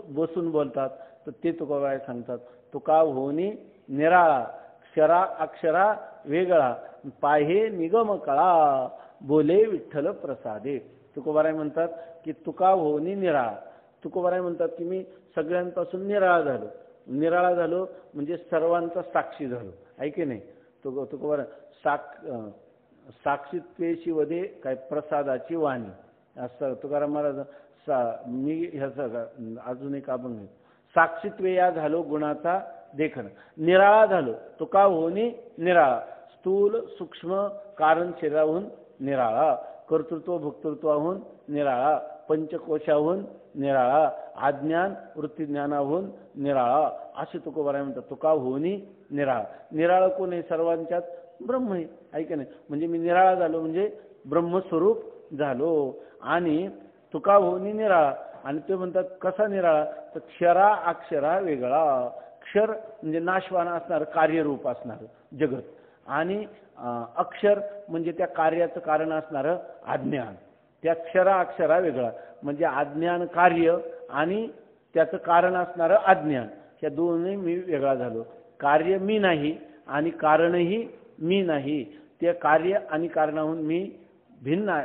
बसून बोलतात तर ते तुकोबाराय सांगतात. तुका होनी निराळा, क्षरा अक्षरा वेगळा, पाहे निगम कळा, बोले विठ्ठल प्रसादे. तुकोबाराय म्हणतात की तुका होनी निराळा. तुकोबाराय म्हणतात की मी सगळ्यांपासून निराळा झालो. निराळा झालो म्हणजे सर्वांचा साक्षी झालो, आहे की नाही. तुकोबाराय साक्षीत्वेशी वदे काय प्रसादाची वाणी, असं तुकाराम महाराज. मी ह्याचं अजून एक अभंग आहे. साक्षीत्वे या झालो गुणाचा देखण, निराळा झालो तुका होनी निराळा, स्थूल सूक्ष्म कारण शरीराहून निराळा, कर्तृत्व भोक्तृत्वाहून निराळा, पंचकोशाहून निराळा, अज्ञान वृत्तीज्ञानाहून निराळा, असे तुकोबाराय म्हणतात. तुका होनी निराळा. निराळा कोण आहे? सर्वांच्यात ब्रह्म आहे, ऐक नाही. म्हणजे मी निराळा झालो म्हणजे ब्रह्मस्वरूप झालो. आणि तुका होनी निराळा. आणि ते म्हणतात कसा निराळा? तर क्षरा अक्षरा वेगळा. क्षर म्हणजे नाशवान असणार, कार्यरूप असणार जगत, आणि अक्षर म्हणजे त्या कार्याचं कारण असणारं अज्ञान. त्या क्षरा अक्षरा वेगळा म्हणजे अज्ञान कार्य आणि त्याचं कारण असणारं अज्ञान, या दोन्ही मी वेगळा झालो. कार्य मी नाही आणि कारणही मी नाही. ते कार्य आणि कारणाहून मी भिन्न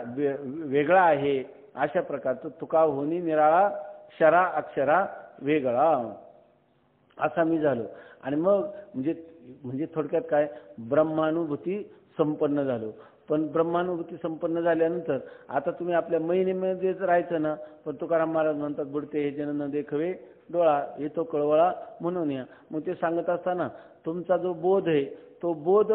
वेगळा आहे. अशा प्रकारचं तुका होनी निराळा, क्षरा अक्षरा वेगळा, असा मी झालो. आणि मग म्हणजे थोडक्यात काय, ब्रह्मानुभूती संपन्न झालो. पण ब्रह्मानुभूती संपन्न झाल्यानंतर आता तुम्ही आपल्या महिनेमध्येच राहायचं ना. पण तुकाराम महाराज म्हणतात बुडते हे जन न देखवे डोळा, येतो कळवळा म्हणून या. मग ते सांगत असताना तुमचा जो बोध आहे तो बोध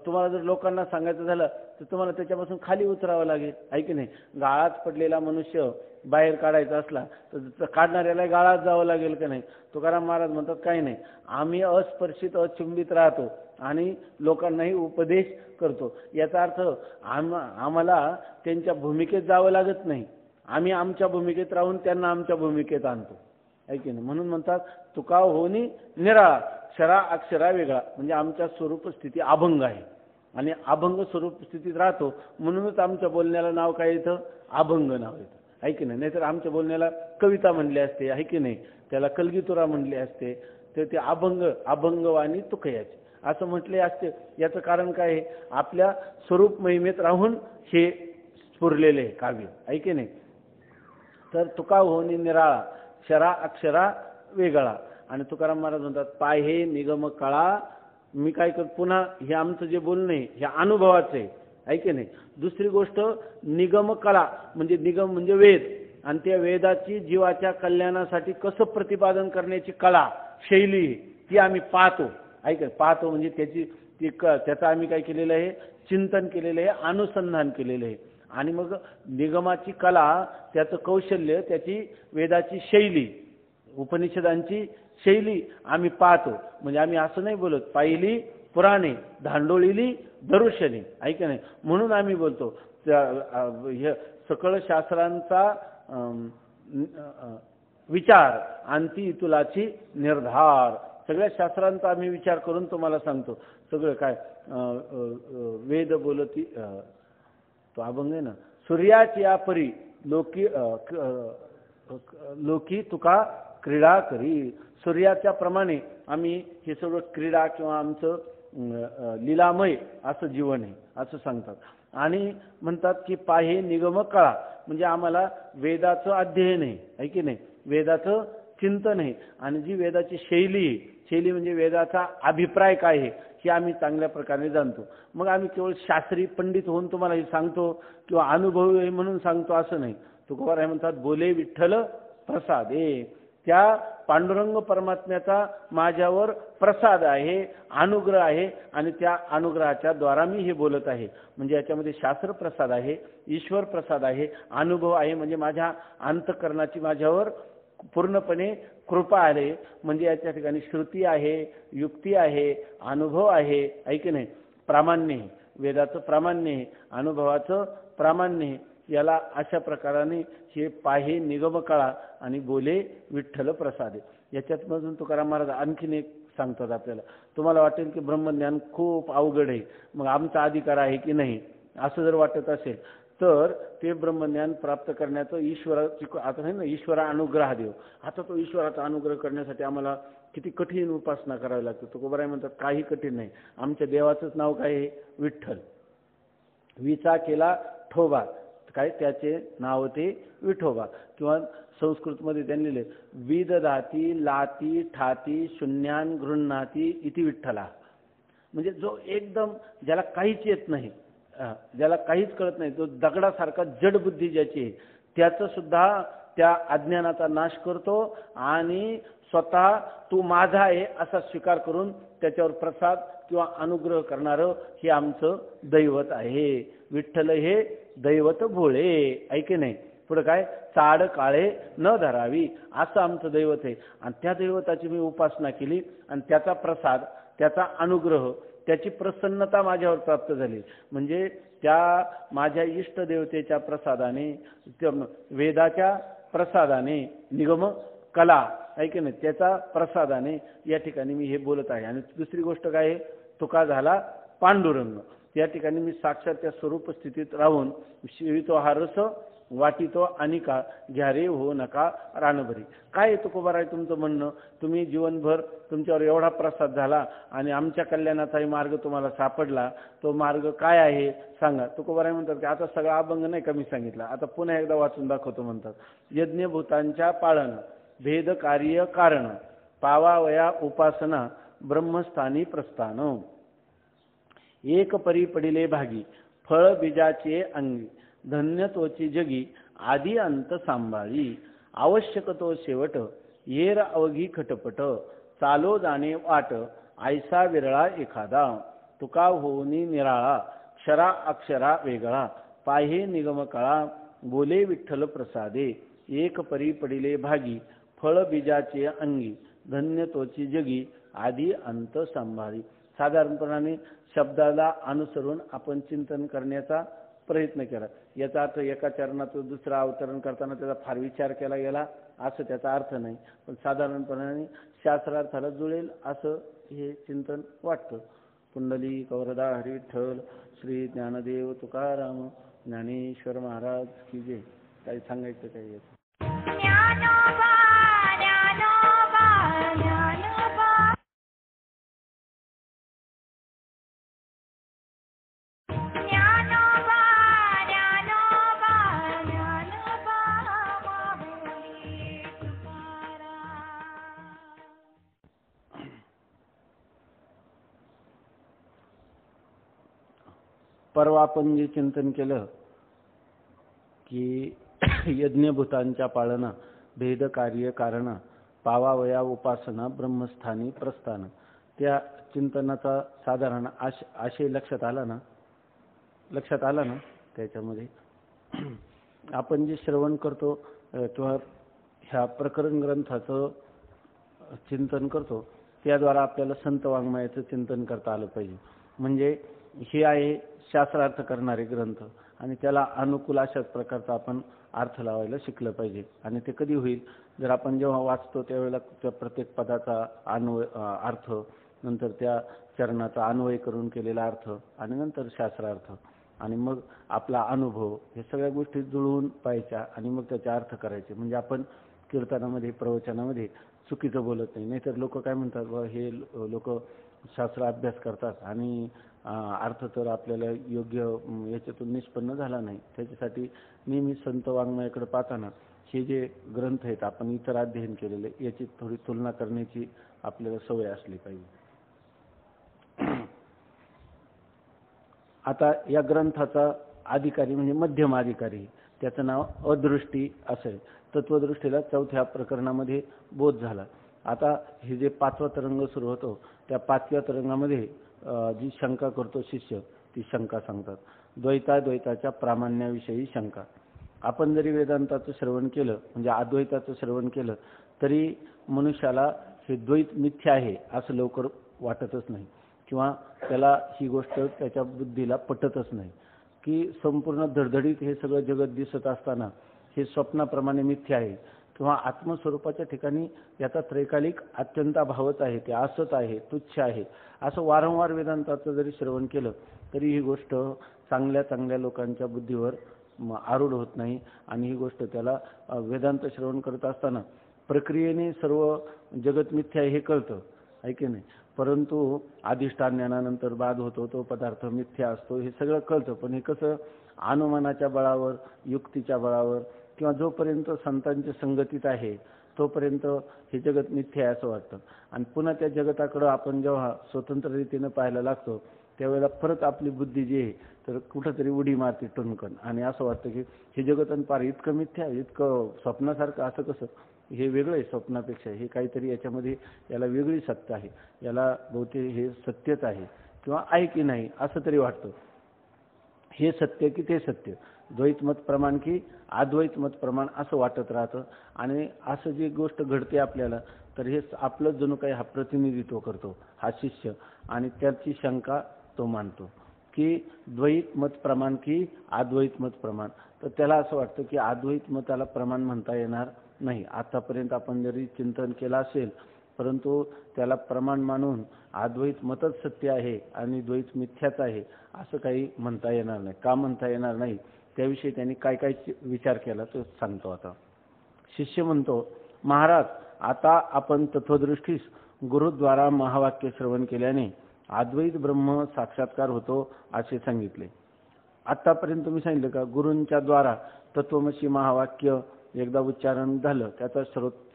तुम्हाला जर लोकांना सांगायचं झालं तर तुम्हाला त्याच्यापासून खाली उतरावं लागेल, आहे की नाही. गाळात पडलेला मनुष्य बाहेर काढायचा असला तर काढणाऱ्याला गाळात जावं लागेल का नाही. तुकाराम महाराज म्हणतात काही नाही, आम्ही अस्पर्शित अचुंबित राहतो आणि लोकांनाही उपदेश करतो. याचा अर्थ आम्हाला त्यांच्या भूमिकेत जावं लागत नाही, आम्ही आमच्या भूमिकेत राहून त्यांना आमच्या भूमिकेत आणतो, आहे की नाही. म्हणून म्हणतात तुका होनी निराळा, क्षरा अक्षरा वेगळा, म्हणजे आमच्या स्वरूप स्थिती अभंग आहे आणि अभंग स्वरूप स्थितीत राहतो. म्हणूनच आमच्या बोलण्याला नाव काय येतं? अभंग नाव येतं, आहे की नाही. नाहीतर आमच्या बोलण्याला कविता म्हणली असते, आहे की नाही, त्याला कलगीतुरा म्हणले असते. तर ते अभंगवाणी तुकयाची असं म्हटले असते. याचं कारण काय आहे? आपल्या स्वरूप महिमेत राहून हे स्फुरलेले काव्य, आहे की नाही. तर तुका होनी निराळा, क्षरा अक्षरा वेगळा. आणि तुकाराम महाराज म्हणतात पाहे निगम कळा. मी काय करतो पुन्हा, हे आमचं जे बोलणं आहे हे अनुभवाचं आहे की नाही. दुसरी गोष्ट निगम कळा, म्हणजे निगम म्हणजे वेद, आणि त्या वेदाची जीवाच्या कल्याणासाठी कसं प्रतिपादन करण्याची कला शैली ती आम्ही पाहतो, पाहतो म्हणजे त्याचं आम्ही काय केलेलं आहे? चिंतन केलेलं आहे, अनुसंधान केलेलं आहे. आणि मग निगमाची कला, त्याचं कौशल्य, त्याची वेदाची शैली, उपनिषदांची शैली आम्ही पाहतो. म्हणजे आम्ही असं नाही बोलत पाहिली पुराणे धांडोळीली दरुशनी, ऐक नाही. म्हणून आम्ही बोलतो सकळ शास्त्रांचा विचार अंती तुलाची निर्धार. सगळ्या शास्त्रांचा आम्ही विचार करून तुम्हाला सांगतो. सगळं काय वेद बोलती, तो अभंग आहे ना, सूर्याची या परी लोकी तुका क्रीडा करी. सूर्याच्या प्रमाणे आम्ही हे सगळं क्रीडा किंवा आमचं लीलामय असं जीवन आहे असं सांगतात. आणि म्हणतात की पाहे निगम कळा, म्हणजे आम्हाला वेदाचं अध्ययन आहे की नाही, वेदाचं चिंतन आहे. आणि जी वेदाची शैली म्हणजे वेदाचा अभिप्राय काय आहे हे आम्ही चांगल्या प्रकारे जाणतो. मग आम्ही केवळ शास्त्री पंडित होऊन तुम्हाला हे सांगतो किंवा अनुभवी म्हणून सांगतो असं नाही. तुकोबाराय म्हणतात बोले विठ्ठल प्रसादे. त्या पांडुरंग परमात्म्याचा माझ्यावर प्रसाद आहे, अनुग्रह आहे, आणि त्या अनुग्रहाच्या द्वारा मी हे बोलत आहे. म्हणजे याच्यामध्ये शास्त्र प्रसाद आहे, ईश्वर प्रसाद आहे, अनुभव आहे. म्हणजे माझ्या अंतःकरणाची माझ्यावर पूर्णपणे कृपा आहे. म्हणजे याच्या ठिकाणी श्रुती आहे, युक्ती आहे, अनुभव आहे, ऐक नाही, प्रामाण्य, वेदाचं प्रामाण्य, अनुभवाचं प्रामाण्य. याला अशा प्रकाराने हे पाहे निगम कळा आणि बोले विठ्ठल प्रसादे. याच्यात मधून तुकाराम महाराज आणखीन एक सांगतात आपल्याला. तुम्हाला वाटेल की ब्रह्मज्ञान खूप अवघड आहे, मग आमचा अधिकार आहे की नाही असं जर वाटत असेल तर ते ब्रह्मज्ञान प्राप्त करण्याचं ईश्वराची आता नाही ना, ईश्वरा अनुग्रह देव. आता तो ईश्वराचा अनुग्रह करण्यासाठी आम्हाला किती कठीण उपासना करावी लागते. तुकोबाराय म्हणतात काही कठीण नाही. आमच्या देवाचंच नाव काय आहे? विठ्ठल. विचा केला ठोबा, काय त्याचे नाव ते विठोबा. किंवा संस्कृतमध्ये त्यांनी लिहिले विदधाती लाती ठाती शून्यान गृह्णाती इति विठ्ठला. म्हणजे जो एकदम ज्याला काहीच येत नाही, ज्याला काहीच कळत नाही, तो दगडासारखा जड बुद्धी ज्याची आहे, त्याचं सुद्धा त्या अज्ञानाचा नाश करतो आणि स्वतः तू माझा आहे असा स्वीकार करून त्याच्यावर प्रसाद किंवा अनुग्रह करणारं हे आमचं दैवत आहे. विठ्ठल हे दैवत भोळे, ऐके नाही. पुढे काय? चाड काळे न धरावी असं आमचं दैवत आहे. आणि त्या दैवताची मी उपासना केली आणि त्याचा प्रसाद, त्याचा अनुग्रह, त्याची प्रसन्नता माझ्यावर प्राप्त झाली. म्हणजे त्या माझ्या इष्ट देवतेच्या प्रसादाने, वेदाच्या प्रसादाने, निगम कला ऐके नाही त्याचा प्रसादाने या ठिकाणी मी हे बोलत आहे. आणि दुसरी गोष्ट काय आहे? तुका झाला पांडुरंग. या ठिकाणी मी साक्षात त्या स्वरूप स्थितीत राहून शिवितो हा रस वाटितो अनिका घ्या रे हो नका रानभरी. काय आहे तुकोबाराय तुमचं म्हणणं? तुम्ही जीवनभर तुमच्यावर एवढा प्रसाद झाला आणि आमच्या कल्याणाचाही मार्ग तुम्हाला सापडला, तो मार्ग काय आहे सांगा. तुकोबाराय म्हणतात की आता सगळा अभंग नाही कमी सांगितला, आता पुन्हा एकदा वाचून दाखवतो. म्हणतात यज्ञभूतांच्या पाळण भेद कार्य कारण पावावया उपासना ब्रह्मस्थानी प्रस्थान. एक परी पडिले भागी फळ बीजाचे अंगी धन्य तोची जगी आदी अंत सांभाळी. आवश्यक तो शेवट येर अवघी खटपट चालो जाणे वाट आयसा विरळा एखादा. तुका होऊनी निराळा क्षरा अक्षरा वेगळा पाहे निगम कळा बोले विठ्ठल प्रसादे. एक परी पडिले भागी फळ बीजाचे अंगी धन्य तोची जगी आदी अंत सांभाळी. साधारणपणाने शब्दाला अनुसरून आपण चिंतन करण्याचा प्रयत्न केला. याचा अर्थ एका चरणाचं दुसरा अवतरण करताना त्याचा फार विचार केला गेला असं त्याचा अर्थ नाही, पण साधारणपणाने शास्त्रार्थाला जुळेल असं हे चिंतन वाटतं. पुंडली कवरदा हरी विठ्ठल श्री ज्ञानदेव तुकाराम ज्ञानेश्वर महाराज की जय. काही सांगायचं काही येत परवा आपण जे चिंतन केलं की यज्ञभूतांच्या पाळना भेद कार्य कारण पावावया उपासना ब्रह्मस्थानी प्रस्थान, त्या चिंतनाचा साधारण आशय लक्षात आला ना त्याच्यामध्ये आपण जे श्रवण करतो किंवा ह्या प्रकरण ग्रंथाचं चिंतन करतो त्याद्वारा आपल्याला संत वाङ्मयाचं चिंतन करता आलं पाहिजे. म्हणजे हे आहे शास्त्रार्थ करणारे ग्रंथ आणि त्याला अनुकूल अशाच प्रकारचा आपण अर्थ लावायला शिकलं पाहिजे. आणि ते कधी होईल? जर आपण जेव्हा वाचतो त्यावेळेला त्या प्रत्येक पदाचा अर्थ, नंतर त्या चरणाचा अन्वय करून केलेला अर्थ आणि नंतर शास्त्रार्थ आणि मग आपला अनुभव, हे सगळ्या गोष्टी जुळवून पाहायच्या आणि मग त्याचे अर्थ करायचे. म्हणजे आपण कीर्तनामध्ये प्रवचनामध्ये चुकीचं बोलत नाही. नाहीतर लोक काय म्हणतात, हे लोक शास्त्र अभ्यास करतात आणि अर्थ तर आपल्याला योग्य याच्यातून निष्पन्न झाला नाही. त्याच्यासाठी नेहमी संत वाङ्मयाकडे पाहताना हे जे ग्रंथ आहेत आपण इतर अध्ययन केलेले याची थोडी तुलना करण्याची आपल्याला सवय असली पाहिजे. आता या ग्रंथाचा अधिकारी म्हणजे मध्यम अधिकारी, त्याचं नाव अदृष्टी असेल. तत्वदृष्टीला चौथ्या प्रकरणामध्ये बोध झाला. आता हे जे 5वा तरंग सुरू होतो त्या 5व्या तरंगामध्ये जी शंका करतो शिष्य ती शंका सांगतात. द्वैताच्या प्रामाण्याविषयी शंका. आपण जरी वेदांताचं श्रवण केलं म्हणजे अद्वैताचं श्रवण केलं तरी मनुष्याला हे द्वैत मिथ्या आहे असं लवकर वाटतच नाही किंवा त्याला ही गोष्ट त्याच्या बुद्धीला पटतच नाही की संपूर्ण धडधडीत हे सगळं जगत दिसत असताना हे स्वप्नाप्रमाणे मिथ्या आहे किंवा आत्मस्वरूपाच्या ठिकाणी याचा त्रैकालिक अत्यंत अभावच आहे, ते असत आहे, तुच्छ आहे असं वारंवार वेदांताचं जरी श्रवण केलं तरी ही गोष्ट चांगल्या लोकांच्या बुद्धीवर आरूढ होत नाही. आणि ही गोष्ट त्याला वेदांत श्रवण करत असताना प्रक्रियेने सर्व जगत मिथ्या हे कळतं, आहे की नाही. परंतु अधिष्ठान ज्ञानानंतर बाद होतो, तो पदार्थ मिथ्या असतो, हे सगळं कळतं. पण हे कसं अनुमानाच्या बळावर, युक्तीच्या बळावर, किंवा जोपर्यंत संतांच्या संगतीत आहे तोपर्यंत हे जगत मिथ्या आहे असं वाटतं. आणि पुन्हा त्या जगताकडं आपण जेव्हा स्वतंत्र रीतीनं पाहायला लागतो त्यावेळेला परत आपली बुद्धी जी आहे तर कुठंतरी उडी मारते टुनकन, आणि असं वाटतं की हे जगत पार इतकं मिथ्या, इतकं स्वप्नासारखं, असं कसं, हे वेगळं आहे स्वप्नापेक्षा, हे काहीतरी याच्यामध्ये याला वेगळी सत्य आहे, याला बहुतेक हे सत्यच आहे किंवा आहे की नाही असं तरी वाटतं. हे सत्य की ते सत्य, द्वैत मत प्रमाण की अद्वैत मत प्रमाण असं वाटत राहतं. आणि असं जी गोष्ट घडते आपल्याला तर हे आपलं जणू काही हा प्रतिनिधित्व करतो हा शिष्य, आणि त्याची शंका तो मानतो की द्वैत मत प्रमाण की अद्वैत मत प्रमाण. तर त्याला असं वाटतं की अद्वैत मताला प्रमाण म्हणता येणार नाही. आतापर्यंत आपण जरी चिंतन केलं असेल परंतु त्याला प्रमाण मानून अद्वैत मतच सत्य आहे आणि द्वैत मिथ्याच आहे असं काही म्हणता येणार नाही. का म्हणता येणार नाही त्याविषयी त्यांनी काय काय विचार केला तो सांगतो. आता शिष्य म्हणतो, महाराज आता आपण तत्वदृष्टीस गुरुद्वारा महावाक्य श्रवण केल्याने अद्वैत ब्रह्म साक्षात्कार होतो असे सांगितले. आतापर्यंत तुम्ही सांगितलं का गुरूंच्या द्वारा तत्वमसी महावाक्य एकदा उच्चारण झालं, त्याचा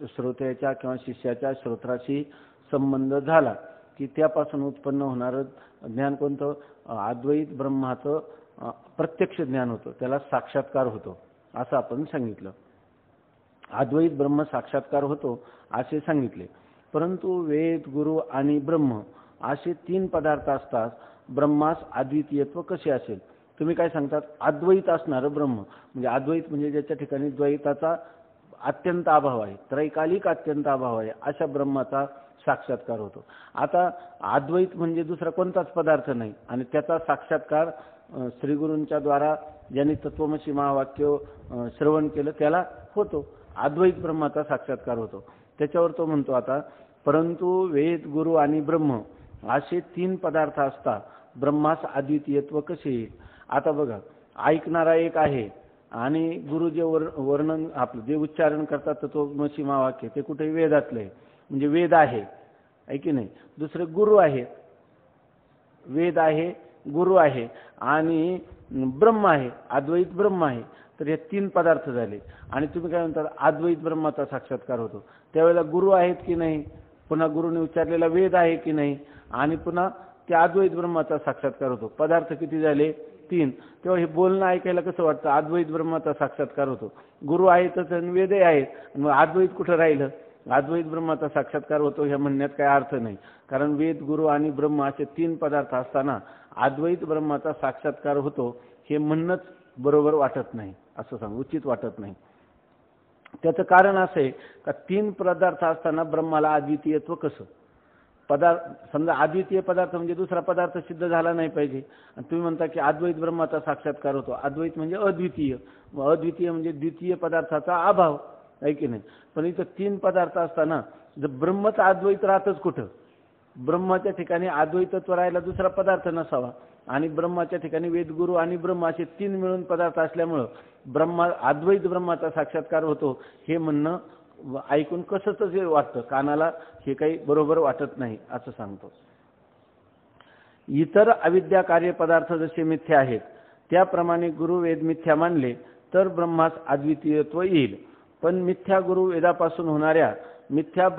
श्रोत्याच्या किंवा शिष्याच्या श्रोत्राशी संबंध झाला की त्यापासून उत्पन्न होणारं ज्ञान कोणतं, अद्वैत ब्रह्माचं प्रत्यक्ष ज्ञान होतं, त्याला साक्षात्कार होतो असं आपण सांगितलं. अद्वैत ब्रह्म साक्षात्कार होतो असे सांगितले. परंतु वेद, गुरु आणि ब्रह्म असे तीन पदार्थ असतात, ब्रह्मास अद्वितीयत्व कसे असेल. तुम्ही काय सांगतात, अद्वैत असणारं ब्रह्म म्हणजे अद्वैत म्हणजे ज्याच्या ठिकाणी द्वैताचा अत्यंत अभाव आहे, त्रैकालिक अत्यंत अभाव आहे, अशा ब्रह्माचा साक्षात्कार होतो. आता अद्वैत म्हणजे दुसरा कोणताच पदार्थ नाही आणि त्याचा साक्षात्कार श्रीगुरूंच्या द्वारा ज्यांनी तत्वमसी महावाक्य श्रवण केलं त्याला होतो, अद्वैत ब्रह्माचा साक्षात्कार होतो. त्याच्यावर तो म्हणतो आता, परंतु वेद, गुरु आणि ब्रह्म असे तीन पदार्थ असतात, ब्रह्मास अद्वितीयत्व कसे येईल. आता बघा, ऐकणारा एक आहे आणि गुरु जे वर्णन आपलं जे उच्चारण करतात तत्वमसी महावाक्य ते कुठे वेदातले म्हणजे वेद आहे की नाही. दुसरे गुरु आहे, वेद आहे, गुरु आहे आणि ब्रह्म आहे, अद्वैत ब्रह्म आहे. तर हे तीन पदार्थ झाले. आणि तुम्ही काय म्हणतात अद्वैत ब्रह्माचा साक्षात्कार होतो. त्यावेळेला गुरु आहेत की नाही, पुन्हा गुरुने उच्चारलेला वेद आहे की नाही, आणि पुन्हा त्या अद्वैत ब्रह्माचा साक्षात्कार होतो. पदार्थ किती झाले, तीन. तेव्हा हे बोलणं ऐकायला कसं वाटतं, अद्वैत ब्रह्माचा साक्षात्कार होतो, गुरु आहेतच आणि वेदही आहेत, मग अद्वैत कुठं राहिलं. अद्वैत ब्रह्माचा साक्षात्कार होतो ह्या म्हणण्यात काही अर्थ नाही. कारण वेद, गुरु आणि ब्रह्म असे तीन पदार्थ असताना अद्वैत ब्रह्माचा साक्षात्कार होतो हे म्हणणंच बरोबर वाटत नाही, असं सांग उचित वाटत नाही. त्याचं कारण असं आहे का तीन पदार्थ असताना ब्रह्माला अद्वितीयत्व कसं. पदार्थ समजा अद्वितीय पदार्थ म्हणजे दुसरा पदार्थ सिद्ध झाला नाही पाहिजे. आणि तुम्ही म्हणता की अद्वैत ब्रह्माचा साक्षात्कार होतो, अद्वैत म्हणजे अद्वितीय, अद्वितीय म्हणजे द्वितीय पदार्थाचा अभाव आहे की नाही. पण इथं तीन पदार्थ असताना जर ब्रह्मच अद्वैत राहतच कुठं, ब्रह्माच्या ठिकाणी अद्वैतत्व राहायला दुसरा पदार्थ नसावा, आणि ब्रह्माच्या ठिकाणी वेद, गुरु आणि ब्रह्म असे तीन मिळून पदार्थ असल्यामुळं ब्रह्मा अद्वैत ब्रह्माचा साक्षात्कार होतो हे म्हणणं ऐकून कसं तसे वाटतं, कानाला हे काही बरोबर वाटत नाही असं सांगतो. इतर अविद्या कार्य पदार्थ जसे मिथ्या आहेत त्याप्रमाणे गुरु वेद मिथ्या मानले तर ब्रह्मास अद्वितीयत्व येईल. पण मिथ्या गुरु वेदापासून होणारे मिथ्या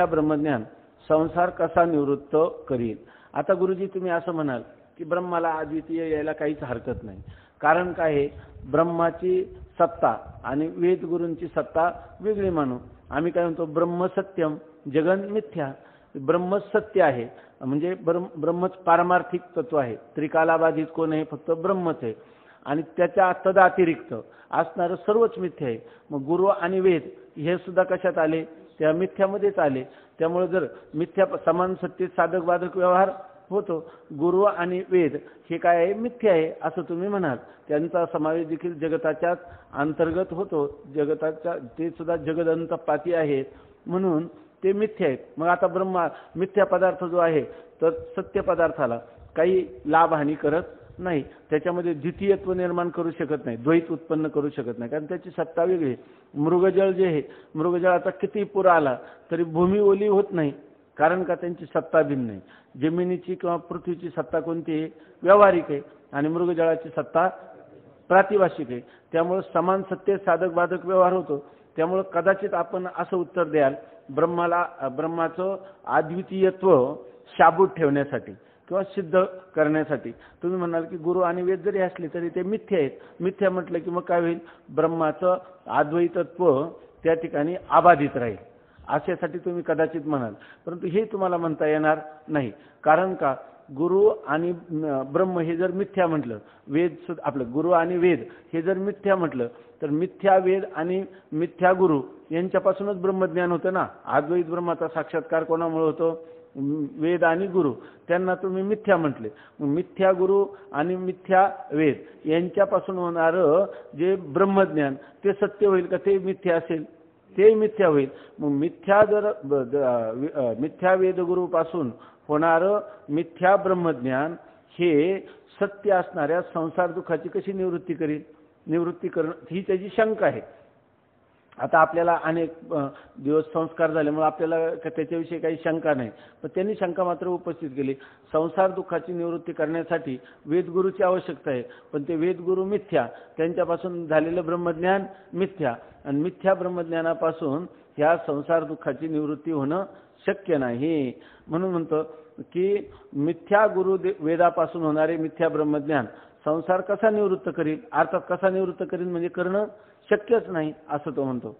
ब्रह्मज्ञान संसार कसा निवृत्त करील. आता गुरुजी तुम्ही असं म्हणाल की ब्रह्माला अद्वितीय यायला काहीच हरकत नाही. कारण काय आहे, ब्रह्माची सत्ता आणि वेद गुरूंची सत्ता वेगळी मानू. आम्ही काय म्हणतो ब्रह्म सत्यम जगन मिथ्या. ब्रह्म सत्य आहे म्हणजे ब्रह्मच पारमार्थिक तत्व आहे, त्रिकालाबाधित कोण आहे, फक्त ब्रह्मच आहे. आणि त्याच्या तदातिरिक्त असणारं सर्वच मिथ्या आहे. मग गुरु आणि वेद हे सुद्धा कशात आले, त्या मिथ्यामध्येच आले. त्यामुळे जर मिथ्या समान सत्तेत साधक बाधक व्यवहार होतो, गुरु आणि वेद हे काय आहे, मिथ्या आहे असं तुम्ही म्हणाल. त्यांचा समावेश देखील जगताच्याच अंतर्गत होतो, जगताच्या ते सुद्धा जगदंतपाती आहेत म्हणून ते मिथ्या आहेत. मग आता ब्रह्मा मिथ्या पदार्थ जो आहे तर सत्य पदार्थाला काही लाभ हानी करत नाही, त्याच्यामध्ये द्वितीयत्व निर्माण करू शकत नाही, द्वैत उत्पन्न करू शकत नाही, कारण त्याची सत्ता वेगळी. मृगजळ जे आहे, मृगजळाचा किती पूर आला तरी भूमी ओली होत नाही, कारण का त्यांची सत्ता भिन्न आहे. जमिनीची किंवा पृथ्वीची सत्ता कोणती आहे? व्यावहारिक आहे, आणि मृगजळाची सत्ता प्रातिभाषिक आहे. त्यामुळे समान सत्तेत साधक बाधक व्यवहार होतो. त्यामुळे कदाचित आपण असं उत्तर द्याल, ब्रह्माचं अद्वितीयत्व शाबूत ठेवण्यासाठी किंवा सिद्ध करण्यासाठी तुम्ही म्हणाल की गुरु आणि वेद जरी असले तरी ते मिथ्या आहेत. मिथ्या म्हटलं की मग काय होईल? ब्रह्माचं अद्वैतत्व त्या ठिकाणी अबाधित राहील, अशासाठी तुम्ही कदाचित म्हणाल. परंतु हे तुम्हाला म्हणता येणार नाही. कारण का? गुरु आणि ब्रह्म हे जर मिथ्या म्हटलं, वेद सुद्धा आपलं गुरु आणि वेद हे जर मिथ्या म्हटलं, तर मिथ्या वेद आणि मिथ्या गुरु यांच्यापासूनच ब्रह्मज्ञान होतं ना. अद्वैत ब्रह्माचा साक्षात्कार कोणामुळे होतो? वेद आणि गुरु, त्यांना तुम्ही मिथ्या म्हटले. मग मिथ्या गुरु आणि मिथ्या वेद यांच्यापासून होणारं जे ब्रह्मज्ञान ते सत्य होईल का? ते मिथ्या असेल, ते मिथ्या होईल. मग मिथ्या जर मिथ्या वेदगुरूपासून होणारं मिथ्या ब्रह्मज्ञान हे सत्य असणाऱ्या संसार दुःखाची कशी निवृत्ती करणं ही त्याची शंका आहे. आता आपल्याला अनेक दिवस संस्कार झाल्यामुळे आपल्याला त्याच्याविषयी काही शंका नाही, पण त्यांनी शंका मात्र उपस्थित केली. संसार दुःखाची निवृत्ती करण्यासाठी वेदगुरूची आवश्यकता आहे, पण ते वेदगुरू मिथ्या, त्यांच्यापासून झालेलं ब्रह्मज्ञान मिथ्या, आणि मिथ्या ब्रह्मज्ञानापासून ह्या संसार दुःखाची निवृत्ती होणं शक्य नाही. म्हणून म्हणतो की मिथ्या गुरु वेदापासून होणारे मिथ्या ब्रह्मज्ञान संसार कसा निवृत्त करील? अर्थात कसा निवृत्त करील म्हणजे करणं शक्यच नाही, असं तो म्हणतो.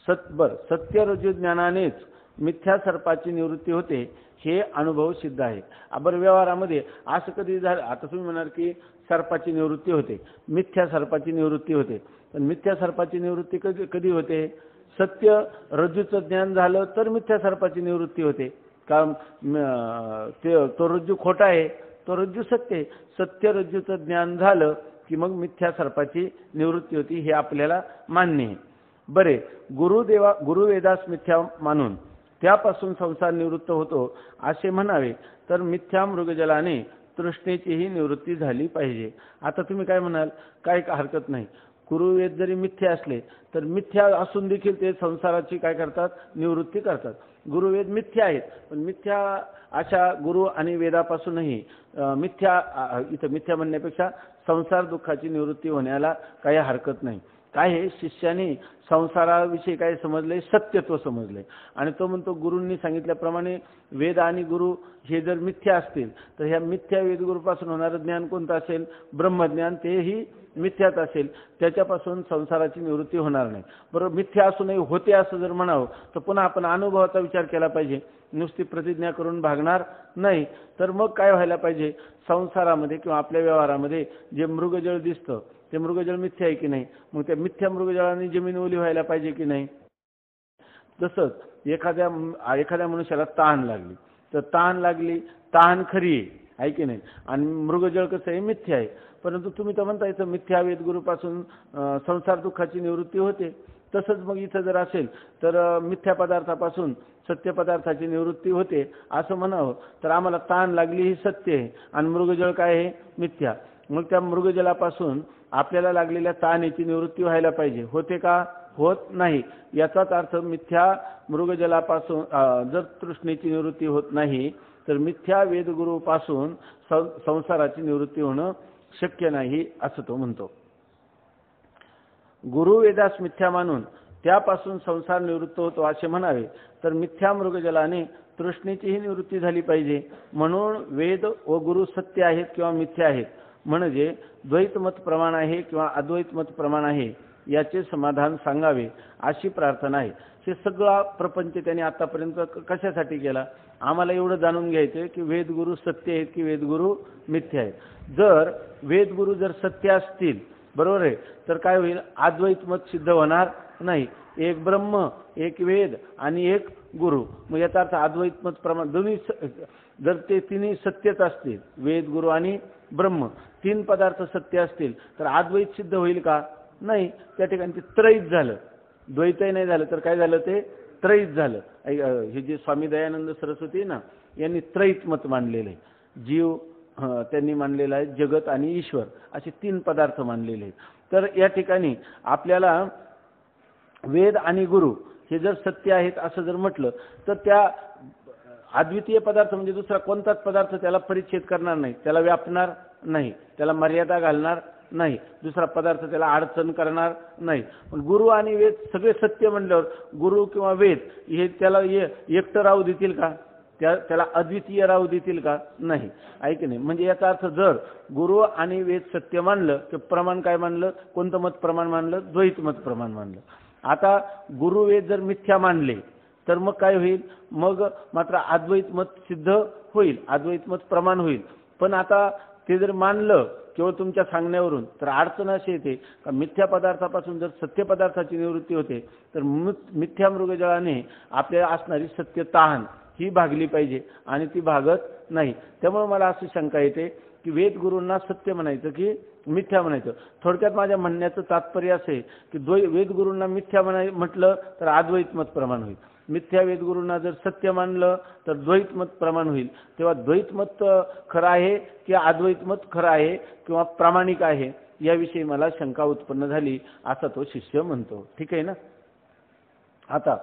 सत्य रज्जू ज्ञानानेच मिथ्या सर्पाची निवृत्ती होते, हे अनुभव सिद्ध आहे. बरं, व्यवहारामध्ये असं कधी झालं? आता तुम्ही म्हणाल की सर्पाची निवृत्ती होते, मिथ्या सर्पाची निवृत्ती होते, पण मिथ्या सर्पाची निवृत्ती कधी होते? सत्य रज्जूचं ज्ञान झालं तर मिथ्या सर्पाची निवृत्ती होते. का? तो रज्जू खोटा आहे, तो रज्जू सत्य आहे. सत्य रज्जूचं ज्ञान झालं की मग मिथ्या सर्पाची निवृत्ती होती, हे आपल्याला मान्य आहे. बरे, गुरुवेदास मिथ्या मानून त्यापासून संसार निवृत्त होतो असे म्हणावे तर मिथ्या मृगजलाने तृष्णेचीही निवृत्ती झाली पाहिजे. आता तुम्ही काय म्हणाल? काय हरकत नाही, गुरुवेद जरी मिथ्या असले तर मिथ्या असून देखील ते संसाराची काय करतात? निवृत्ती करतात. गुरुवेद मिथ्या आहेत, पण मिथ्या अशा गुरु आणि वेदापासूनही इथं मिथ्या म्हणण्यापेक्षा संसार दुःखाची निवृत्ती होण्याला काही हरकत नाही. काय हे? शिष्याने संसाराविषयी काय समजले? सत्यत्व समजले, आणि तो म्हणतो गुरूंनी सांगितल्याप्रमाणे वेद आणि गुरु हे जर मिथ्या असतील तर ह्या मिथ्या वेदगुरूपासून होणारं ज्ञान कोणतं असेल? ब्रह्मज्ञान, तेही मिथ्याच असेल, त्याच्यापासून संसाराची निवृत्ती होणार नाही. बरोबर, मिथ्या असूनही होते असं जर म्हणावं तर पुन्हा आपण अनुभवाचा विचार केला पाहिजे, नुसती प्रतिज्ञा करून भागणार नाही. तर मग काय व्हायला पाहिजे? संसारामध्ये किंवा आपल्या व्यवहारामध्ये जे मृगजळ दिसतं ते मृगजळ मिथ्या आहे की नाही? मग त्या मिथ्या मृगजळाने जमीन ओली व्हायला पाहिजे की नाही? तसंच एखाद्या मनुष्याला तहान लागली तर तहान खरी आहे की नाही? आणि मृगजळ कसं आहे? मिथ्या आहे. परंतु तुम्ही तर म्हणता इथं मिथ्या वेदगुरूपासून संसार दुःखाची निवृत्ती होते. तसंच मग इथं जर असेल तर मिथ्या पदार्थापासून सत्य पदार्थाची निवृत्ती होते असं म्हणावं तर आम्हाला तहान लागली ही सत्य आहे आणि मृगजळ काय आहे? मिथ्या. मग त्या मृगजलापासून आपल्याला लागलेल्या तहानेची निवृत्ती व्हायला पाहिजे. होते का? होत नाही. याचाच अर्थ मिथ्या मृगजलापासून जर तृष्णेची निवृत्ती होत नाही तर मिथ्या वेदगुरूपासून संसाराची निवृत्ती होणं शक्य नाही, असं तो म्हणतो. गुरुवेदास मिथ्या मानून त्यापासून संसार निवृत्त होतो असे म्हणावे तर मिथ्या मृगजलाने तृष्णेचीही निवृत्ती झाली पाहिजे. म्हणून वेद व गुरु सत्य आहेत किंवा मिथ्या आहेत, म्हणजे द्वैतमत प्रमाण आहे किंवा अद्वैतमत प्रमाण आहे, याचे समाधान सांगावे अशी प्रार्थना आहे. हे सगळा प्रपंच त्यांनी आतापर्यंत कशासाठी केला? आम्हाला एवढं जाणून घ्यायचं की वेदगुरू सत्य आहेत की वेदगुरू मिथ्या आहेत. जर वेदगुरू जर सत्य असतील, बरोबर आहे, तर काय होईल? अद्वैत मत सिद्ध होणार नाही. एक ब्रह्म, एक वेद आणि एक गुरु, मग याचा अर्थ अद्वैत मत प्रमाण दोन्ही जर ते तिन्ही सत्यच असतील, वेद गुरु आणि ब्रह्म तीन पदार्थ सत्य असतील तर अद्वैत सिद्ध होईल का? नाही. त्या ठिकाणी ते त्रयीत झालं, द्वैतही नाही झालं तर काय झालं? ते त्रयीत झालं. हे जे स्वामी दयानंद सरस्वती ना यांनी त्रयीत मत मांडलेलं आहे. जीव त्यांनी मानलेलं आहे जगत आणि ईश्वर असे 3 पदार्थ मानलेले आहेत. तर या ठिकाणी आपल्याला वेद आणि गुरु हे जर सत्य आहेत असं जर म्हटलं तर त्या अद्वितीय पदार्थ म्हणजे दुसरा कोणताच पदार्थ त्याला परिच्छेद करणार नाही, त्याला व्यापणार नाही, त्याला मर्यादा घालणार नाही, दुसरा पदार्थ त्याला अडचण करणार नाही. पण गुरु आणि वेद सगळे सत्य म्हणल्यावर गुरु किंवा वेद हे त्याला एकटं राहू देतील का? त्याला अद्वितीय राहू देतील का? नाही. ऐक नाही. म्हणजे याचा अर्थ जर गुरु आणि वेद सत्य मानलं तर प्रमाण काय मानलं? कोणतं मत प्रमाण मानलं? द्वैत मत प्रमाण मानलं. आता गुरु वेद जर मिथ्या मानले तर मग काय होईल? मग मात्र अद्वैत मत सिद्ध होईल, अद्वैत मत प्रमाण होईल. पण आता ते जर मानलं केवळ तुमच्या सांगण्यावरून तर अडचण अशी येते का मिथ्या पदार्थापासून जर सत्य पदार्थाची निवृत्ती होते तर मिथ्या मृगजळाने आपल्याला असणारी सत्य तहान ही भागली पाहिजे आणि ती भागत नाही. त्यामुळे मला अशी शंका येते की वेद गुरूंना सत्य म्हणायचं की मिथ्या म्हणायचं. थोडक्यात माझ्या म्हणण्याचं तात्पर्य असे की वेद गुरूंना मिथ्या म्हटलं तर अद्वैत मत प्रमाण होईल, मिथ्या वेद गुरूंना जर सत्य मानलं तर द्वैत मत प्रमाण होईल. तेव्हा द्वैत मत खरं आहे की अद्वैत मत खरं आहे किंवा प्रामाणिक आहे याविषयी मला शंका उत्पन्न झाली असा तो शिष्य म्हणतो. ठीक आहे ना. आता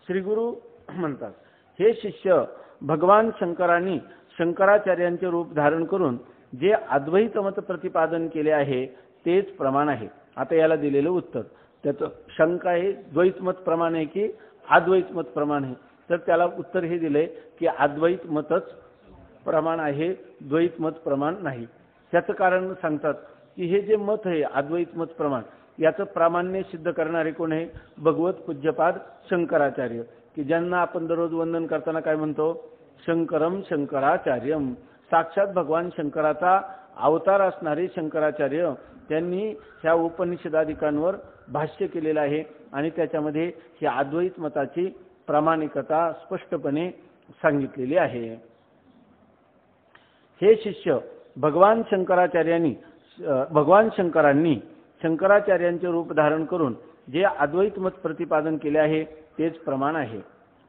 श्री गुरु म्हणतात हे शिष्य भगवान शंकरांनी शंकराचार्यांचे रूप धारण करून जे अद्वैत मत प्रतिपादन केले आहे तेच प्रमाण आहे. आता याला दिलेलं उत्तर त्याचं शंका आहे द्वैत मत प्रमाण आहे की अद्वैत मत प्रमाण आहे. तर त्याला उत्तर हे दिले की अद्वैत मतच प्रमाण आहे, द्वैत मत प्रमाण नाही. त्याचं कारण सांगतात की हे जे मत आहे अद्वैत मत प्रमाण याचं प्रामाण्य सिद्ध करणारे कोण आहे? भगवत पूज्यपाद शंकराचार्य, की ज्यांना आपण दररोज वंदन करताना काय म्हणतो? शंकरम शंकराचार्यम. साक्षात भगवान शंकराचा अवतार असणारे शंकराचार्य त्यांनी ह्या उपनिषदाधिकांवर भाष्य केलेलं आहे आणि त्याच्यामध्ये ही अद्वैत मताची प्रामाणिकता स्पष्टपणे सांगितलेली आहे. हे शिष्य भगवान शंकरांनी शंकराचार्यांचे रूप धारण करून जे अद्वैत मत प्रतिपादन केले आहे तेच प्रमाण आहे.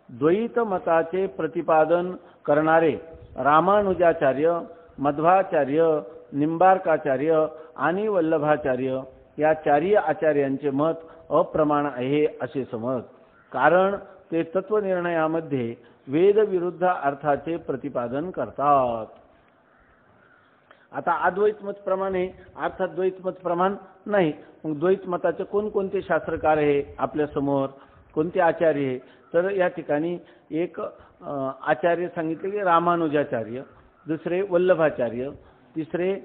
द्वैत मताचे प्रतिपादन करणारे रामानुजाचार्य, मध्वाचार्य, निंबार्काचार्य आणि वल्लभाचार्य या चारही आचार्यांचे मत अप्रमाण आहे असे समज. कारण ते तत्वनिर्णयामध्ये वेद विरुद्ध अर्थाचे प्रतिपादन करतात. आता अद्वैत मत प्रमाण आहे अर्थात द्वैत मत प्रमाण नाही. मग द्वैत मताचे कोणकोणते शास्त्रकार आहे आपल्या समोर, कोणते आचार्य आहे? तर या ठिकाणी एक आचार्य सांगितले की रामानुजाचार्य, दुसरे वल्लभाचार्य, तिसरे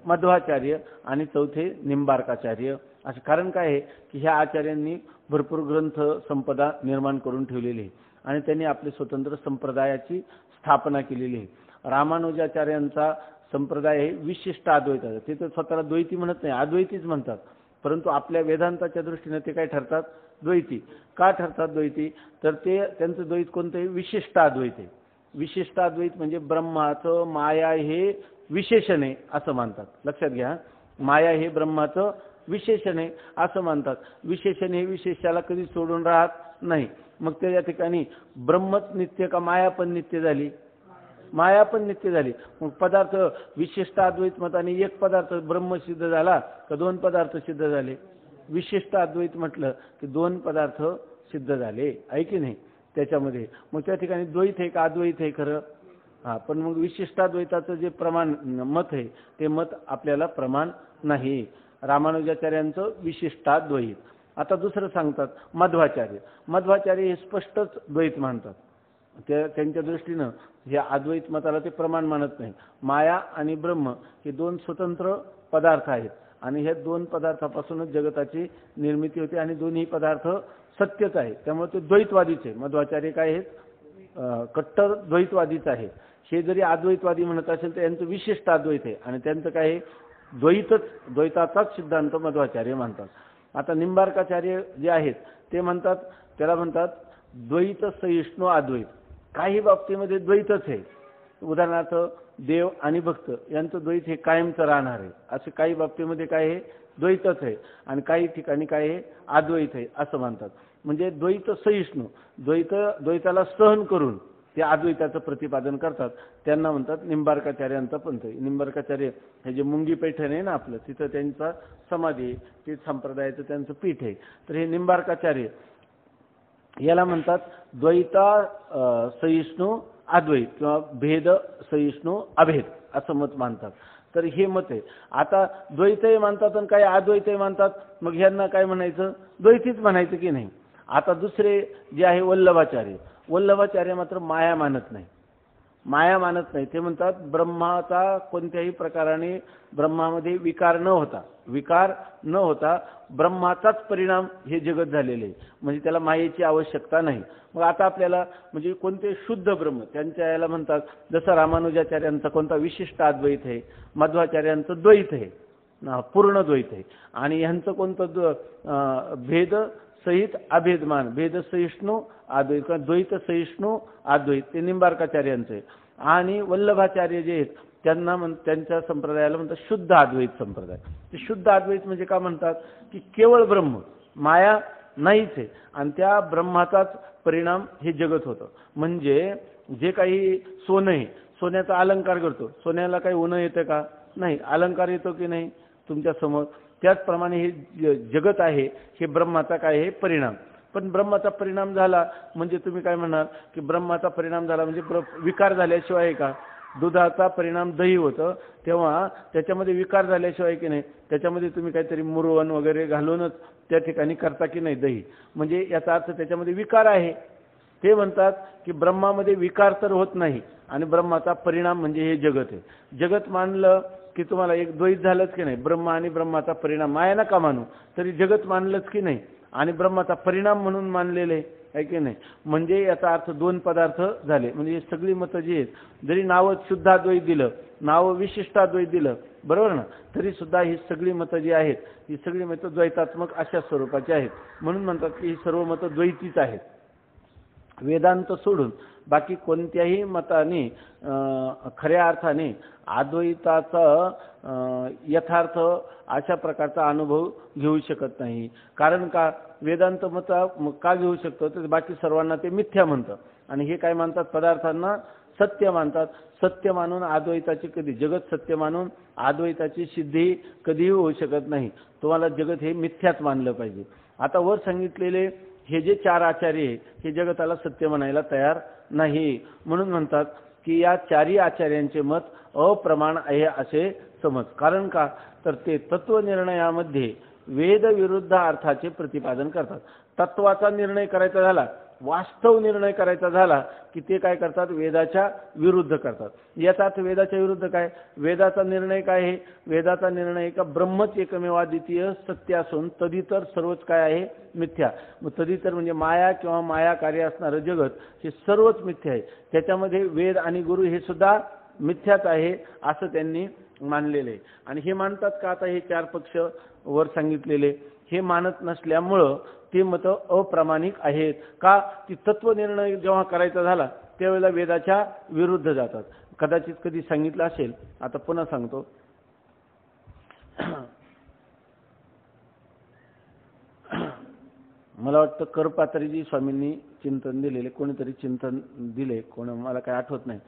मध्वाचार्य आणि चौथे निंबार्काचार्य. असं कारण काय आहे की ह्या आचार्यांनी भरपूर ग्रंथ संपदा निर्माण करून ठेवलेली आहे आणि त्यांनी आपले स्वतंत्र संप्रदायाची स्थापना केलेली आहे. रामानुजाचार्यांचा संप्रदाय हे विशिष्ट अद्वैताचा, ते तर स्वतःला द्वैती म्हणत नाही, अद्वैतीच म्हणतात. परंतु आपल्या वेदांताच्या दृष्टीने ते काय ठरतात? द्वैती. का ठरतात द्वैती? तर ते त्यांचं द्वैत कोणतं आहे? विशिष्ट अद्वैत आहे. विशिष्ट अद्वैत म्हणजे ब्रह्माचं माया हे विशेषण आहे असं मानतात. लक्षात घ्या, माया हे ब्रह्माचं विशेषण आहे असं मानतात. विशेषण हे विशेषाला कधी सोडून राहत नाही. मग त्या या ठिकाणी ब्रह्मच नित्य का माया पण नित्य झाली? माया पण नित्य झाली. मग पदार्थ विशिष्ट अद्वैत मताने एक पदार्थ ब्रह्म सिद्ध झाला का 2 पदार्थ सिद्ध झाले? विशिष्ट अद्वैत म्हटलं की 2 पदार्थ सिद्ध झाले, आहे की नाही त्याच्यामध्ये. मग त्या ठिकाणी द्वैत आहे का अद्वैत आहे खरं? हा, पण मग विशिष्टाद्वैताचं जे प्रमाण मत आहे ते मत आपल्याला प्रमाण नाही. रामानुजाचार्यांचं विशिष्टाद्वैत. आता दुसरं सांगतात मध्वाचार्य. मध्वाचार्य हे स्पष्टच द्वैत मानतात. त्यांच्या दृष्टीनं हे अद्वैत मताला ते प्रमाण मानत नाही. माया आणि ब्रह्म हे 2 स्वतंत्र पदार्थ आहेत आणि ह्या 2 पदार्थापासूनच जगताची निर्मिती होते आणि दोन्ही पदार्थ सत्यच आहे. त्यामुळे ते द्वैतवादीच आहे. मध्वाचार्य काय आहेत? कट्टर द्वैतवादीच आहे. हे जरी अद्वैतवादी म्हणत असेल तर यांचं विशिष्ट अद्वैत आहे आणि त्यांचं काय आहे? द्वैताचाच सिद्धांत मध्वाचार्य मानतात. आता निंबार्काचार्य जे आहेत ते म्हणतात, त्याला म्हणतात द्वैत सहिष्णू अद्वैत. काही बाबतीमध्ये द्वैतच आहे. उदाहरणार्थ देव आणि भक्त यांचं द्वैत हे कायमचं राहणार आहे. असे काही बाबतीमध्ये काय आहे? द्वैतच आहे आणि काही ठिकाणी काय आहे? अद्वैत आहे असं मानतात. म्हणजे द्वैत सहिष्णू, द्वैताला सहन करून ते अद्वैताचं प्रतिपादन करतात, त्यांना म्हणतात निंबार्काचार्यांचा पंथ. निंबार्काचार्य हे जे मुंगी पैठण आहे ना आपलं, तिथं त्यांचा समाधी आहे, ते संप्रदायाचं त्यांचं पीठ आहे. तर हे निंबार्काचार्य याला म्हणतात द्वैता सहिष्णू अद्वैत किंवा भेद सहिष्णू अभेद असं मत मानतात. तर हे मत आहे. आता द्वैतही मानतात आणि काही अद्वैतही मानतात, मग ह्यांना काय म्हणायचं, द्वैतीच म्हणायचं की नाही. आता दुसरे जे आहे वल्लभाचार्य, वल्लभाचार्य मात्र माया मानत नाही, माया मानत नाही. ते म्हणतात ब्रह्माचा कोणत्याही प्रकाराने ब्रह्मामध्ये विकार न होता ब्रह्माचाच परिणाम हे जगत झालेले आहे, म्हणजे त्याला मायेची आवश्यकता नाही. मग आता आपल्याला म्हणजे कोणते शुद्ध ब्रह्म त्यांच्या याला म्हणतात, जसं रामानुजाचार्यांचा कोणता विशिष्ट अद्वैत आहे, मध्वाचार्यांचं द्वैत आहे, पूर्ण द्वैत आहे, आणि ह्यांचं कोणतं भेद सहित अभेदमान, भेद सहिष्णू अद्वैत किंवा द्वैत सहिष्णू अद्वैत, ते निंबार्काचार्यांचं आहे. आणि वल्लभाचार्य जे आहेत त्यांच्या संप्रदायाला म्हणतात शुद्ध अद्वैत संप्रदाय. ते शुद्ध अद्वैत म्हणजे का म्हणतात की केवळ ब्रह्म, माया नाहीच आहे, आणि त्या ब्रह्माचाच परिणाम हे जगत होतं. म्हणजे जे काही सोनं आहे, सोन्याचा अलंकार करतो, सोन्याला काही उणं येतं का, नाही, अलंकार येतो की नाही तुमच्या समोर. त्याचप्रमाणे हे जगत आहे हे ब्रह्माचा काय आहे परिणाम. पण ब्रह्माचा परिणाम झाला म्हणजे तुम्ही काय म्हणाल की ब्रह्माचा परिणाम झाला म्हणजे विकार झाल्याशिवाय आहे का. दुधाचा परिणाम दही होतं, तेव्हा त्याच्यामध्ये विकार झाल्याशिवाय की नाही, त्याच्यामध्ये तुम्ही काहीतरी मुरवण वगैरे घालूनच त्या ठिकाणी करता की नाही दही, म्हणजे याचा अर्थ त्याच्यामध्ये विकार आहे. ते म्हणतात की ब्रह्मामध्ये विकार तर होत नाही आणि ब्रह्माचा परिणाम म्हणजे हे जगत आहे. जगत मानलं की तुम्हाला एक द्वैत झालंच की नाही, ब्रह्म आणि ब्रह्माचा परिणाम, माया नका मानू तरी जगत मानलंच की नाही, आणि ब्रह्माचा परिणाम म्हणून मानलेले आहे की नाही. म्हणजे याचा अर्थ दोन पदार्थ झाले. म्हणजे ही सगळी मतं जी आहेत, जरी नावं शुद्धाद्वैत दिलं, नावं विशिष्टाद्वैत दिलं, बरोबर ना, तरी सुद्धा ही सगळी मतं जी आहेत ही सगळी मतं द्वैतात्मक अशा स्वरूपाची आहेत. म्हणून म्हणतात की ही सर्व मतं द्वैतीच आहेत. वेदांत सोडून बाकी कोणत्याही मताने खऱ्या अर्थाने अद्वैताचा यथार्थ अशा प्रकारचा अनुभव घेऊ शकत नाही. कारण का, वेदांत मत का घेऊ शकतो तर बाकी सर्वांना ते मिथ्या म्हणतात, आणि हे काय मानतात, पदार्थांना सत्य मानतात. सत्य मानून अद्वैताची कधी, जगत सत्य मानून अद्वैताची सिद्धी कधीही होऊ शकत नाही. तुम्हाला जगत हे मिथ्याच मानलं पाहिजे. आता वर सांगितलेले हे जे चार आचार्य आहे हे जगताला सत्य म्हणायला तयार नाही. म्हणून म्हणतात की या चारही आचार्यांचे मत अप्रमाण आहे असे समज. कारण का, तर ते तत्वनिर्णयामध्ये वेद विरुद्ध अर्थाचे प्रतिपादन करतात. तत्वाचा निर्णय करायचा झाला, वास्तव निर्णय करायचा झाला की ते काय करतात, वेदाच्या विरुद्ध करतात. याचाच वेदाच्या विरुद्ध काय, वेदाचा निर्णय काय आहे, वेदाचा निर्णय का ब्रह्मच एकमेव द्वितीय सत्य असून तदितर सर्वच काय आहे मिथ्या. मग तदितर म्हणजे माया किंवा माया कार्य असणारं जगत हे सर्वच मिथ्या आहे. त्याच्यामध्ये वेद आणि गुरु हे सुद्धा मिथ्याच आहे असं त्यांनी मानलेले. आणि हे मानतात का, आता हे चार पक्ष वर सांगितलेले हे मानत नसल्यामुळं ते मत अप्रामाणिक आहेत. का, ती तत्वनिर्णय जेव्हा करायचा झाला त्यावेळेला वेदाच्या विरुद्ध जातात. कदाचित कधी सांगितलं असेल, आता पुन्हा सांगतो. मला वाटतं करपात्रीजी स्वामींनी चिंतन दिलेले, कोणीतरी चिंतन दिले, कोण मला काही आठवत नाही.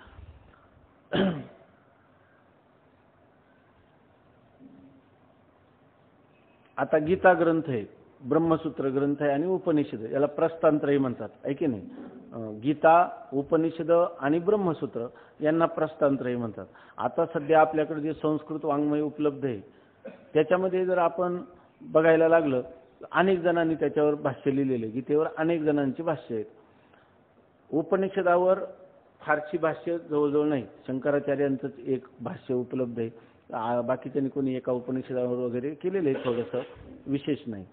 आता गीता ग्रंथ आहे, ब्रह्मसूत्र ग्रंथ आहे आणि उपनिषद, याला प्रस्तांत्रही म्हणतात, आहे की नाही. गीता, उपनिषद आणि ब्रह्मसूत्र यांना प्रस्तांत्रही म्हणतात. आता सध्या आपल्याकडे जे संस्कृत वाङ्मय उपलब्ध आहे त्याच्यामध्ये जर आपण बघायला लागलं, अनेक जणांनी त्याच्यावर भाष्य लिहिलेले, गीतेवर अनेक जणांची भाष्य आहेत. उपनिषदावर फारशी भाष्य जवळजवळ नाही, शंकराचार्यांचंच एक भाष्य उपलब्ध आहे. बाकीच्यांनी कोणी एका उपनिषदावर वगैरे केलेले, थोडंसं विशेष नाही.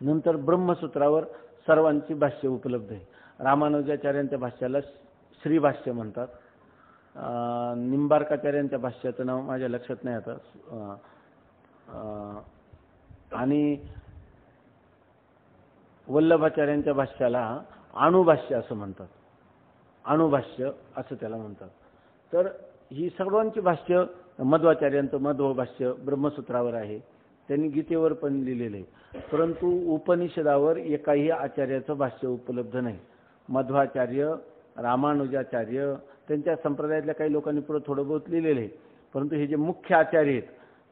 नंतर ब्रह्मसूत्रावर सर्वांची भाष्य उपलब्ध आहे. रामानुजाचार्यांच्या भाष्याला श्रीभाष्य म्हणतात. निंबार्काचार्यांच्या भाष्याचं नाव माझ्या लक्षात नाही आता. आणि वल्लभाचार्यांच्या भाष्याला अणुभाष्य असं म्हणतात, अणुभाष्य असं त्याला म्हणतात. तर ही सर्वांची भाष्य, मध्वाचार्यांचं मध्व भाष्य ब्रह्मसूत्रावर आहे, त्यांनी गीतेवर पण लिहिलेलं आहे. परंतु उपनिषदावर एकाही आचार्याचं भाष्य उपलब्ध नाही. मध्वाचार्य रामानुजाचार्य त्यांच्या संप्रदायातल्या काही लोकांनी पुढे थोडं बहुत लिहिलेलं आहे, परंतु हे जे मुख्य आचार्य आहेत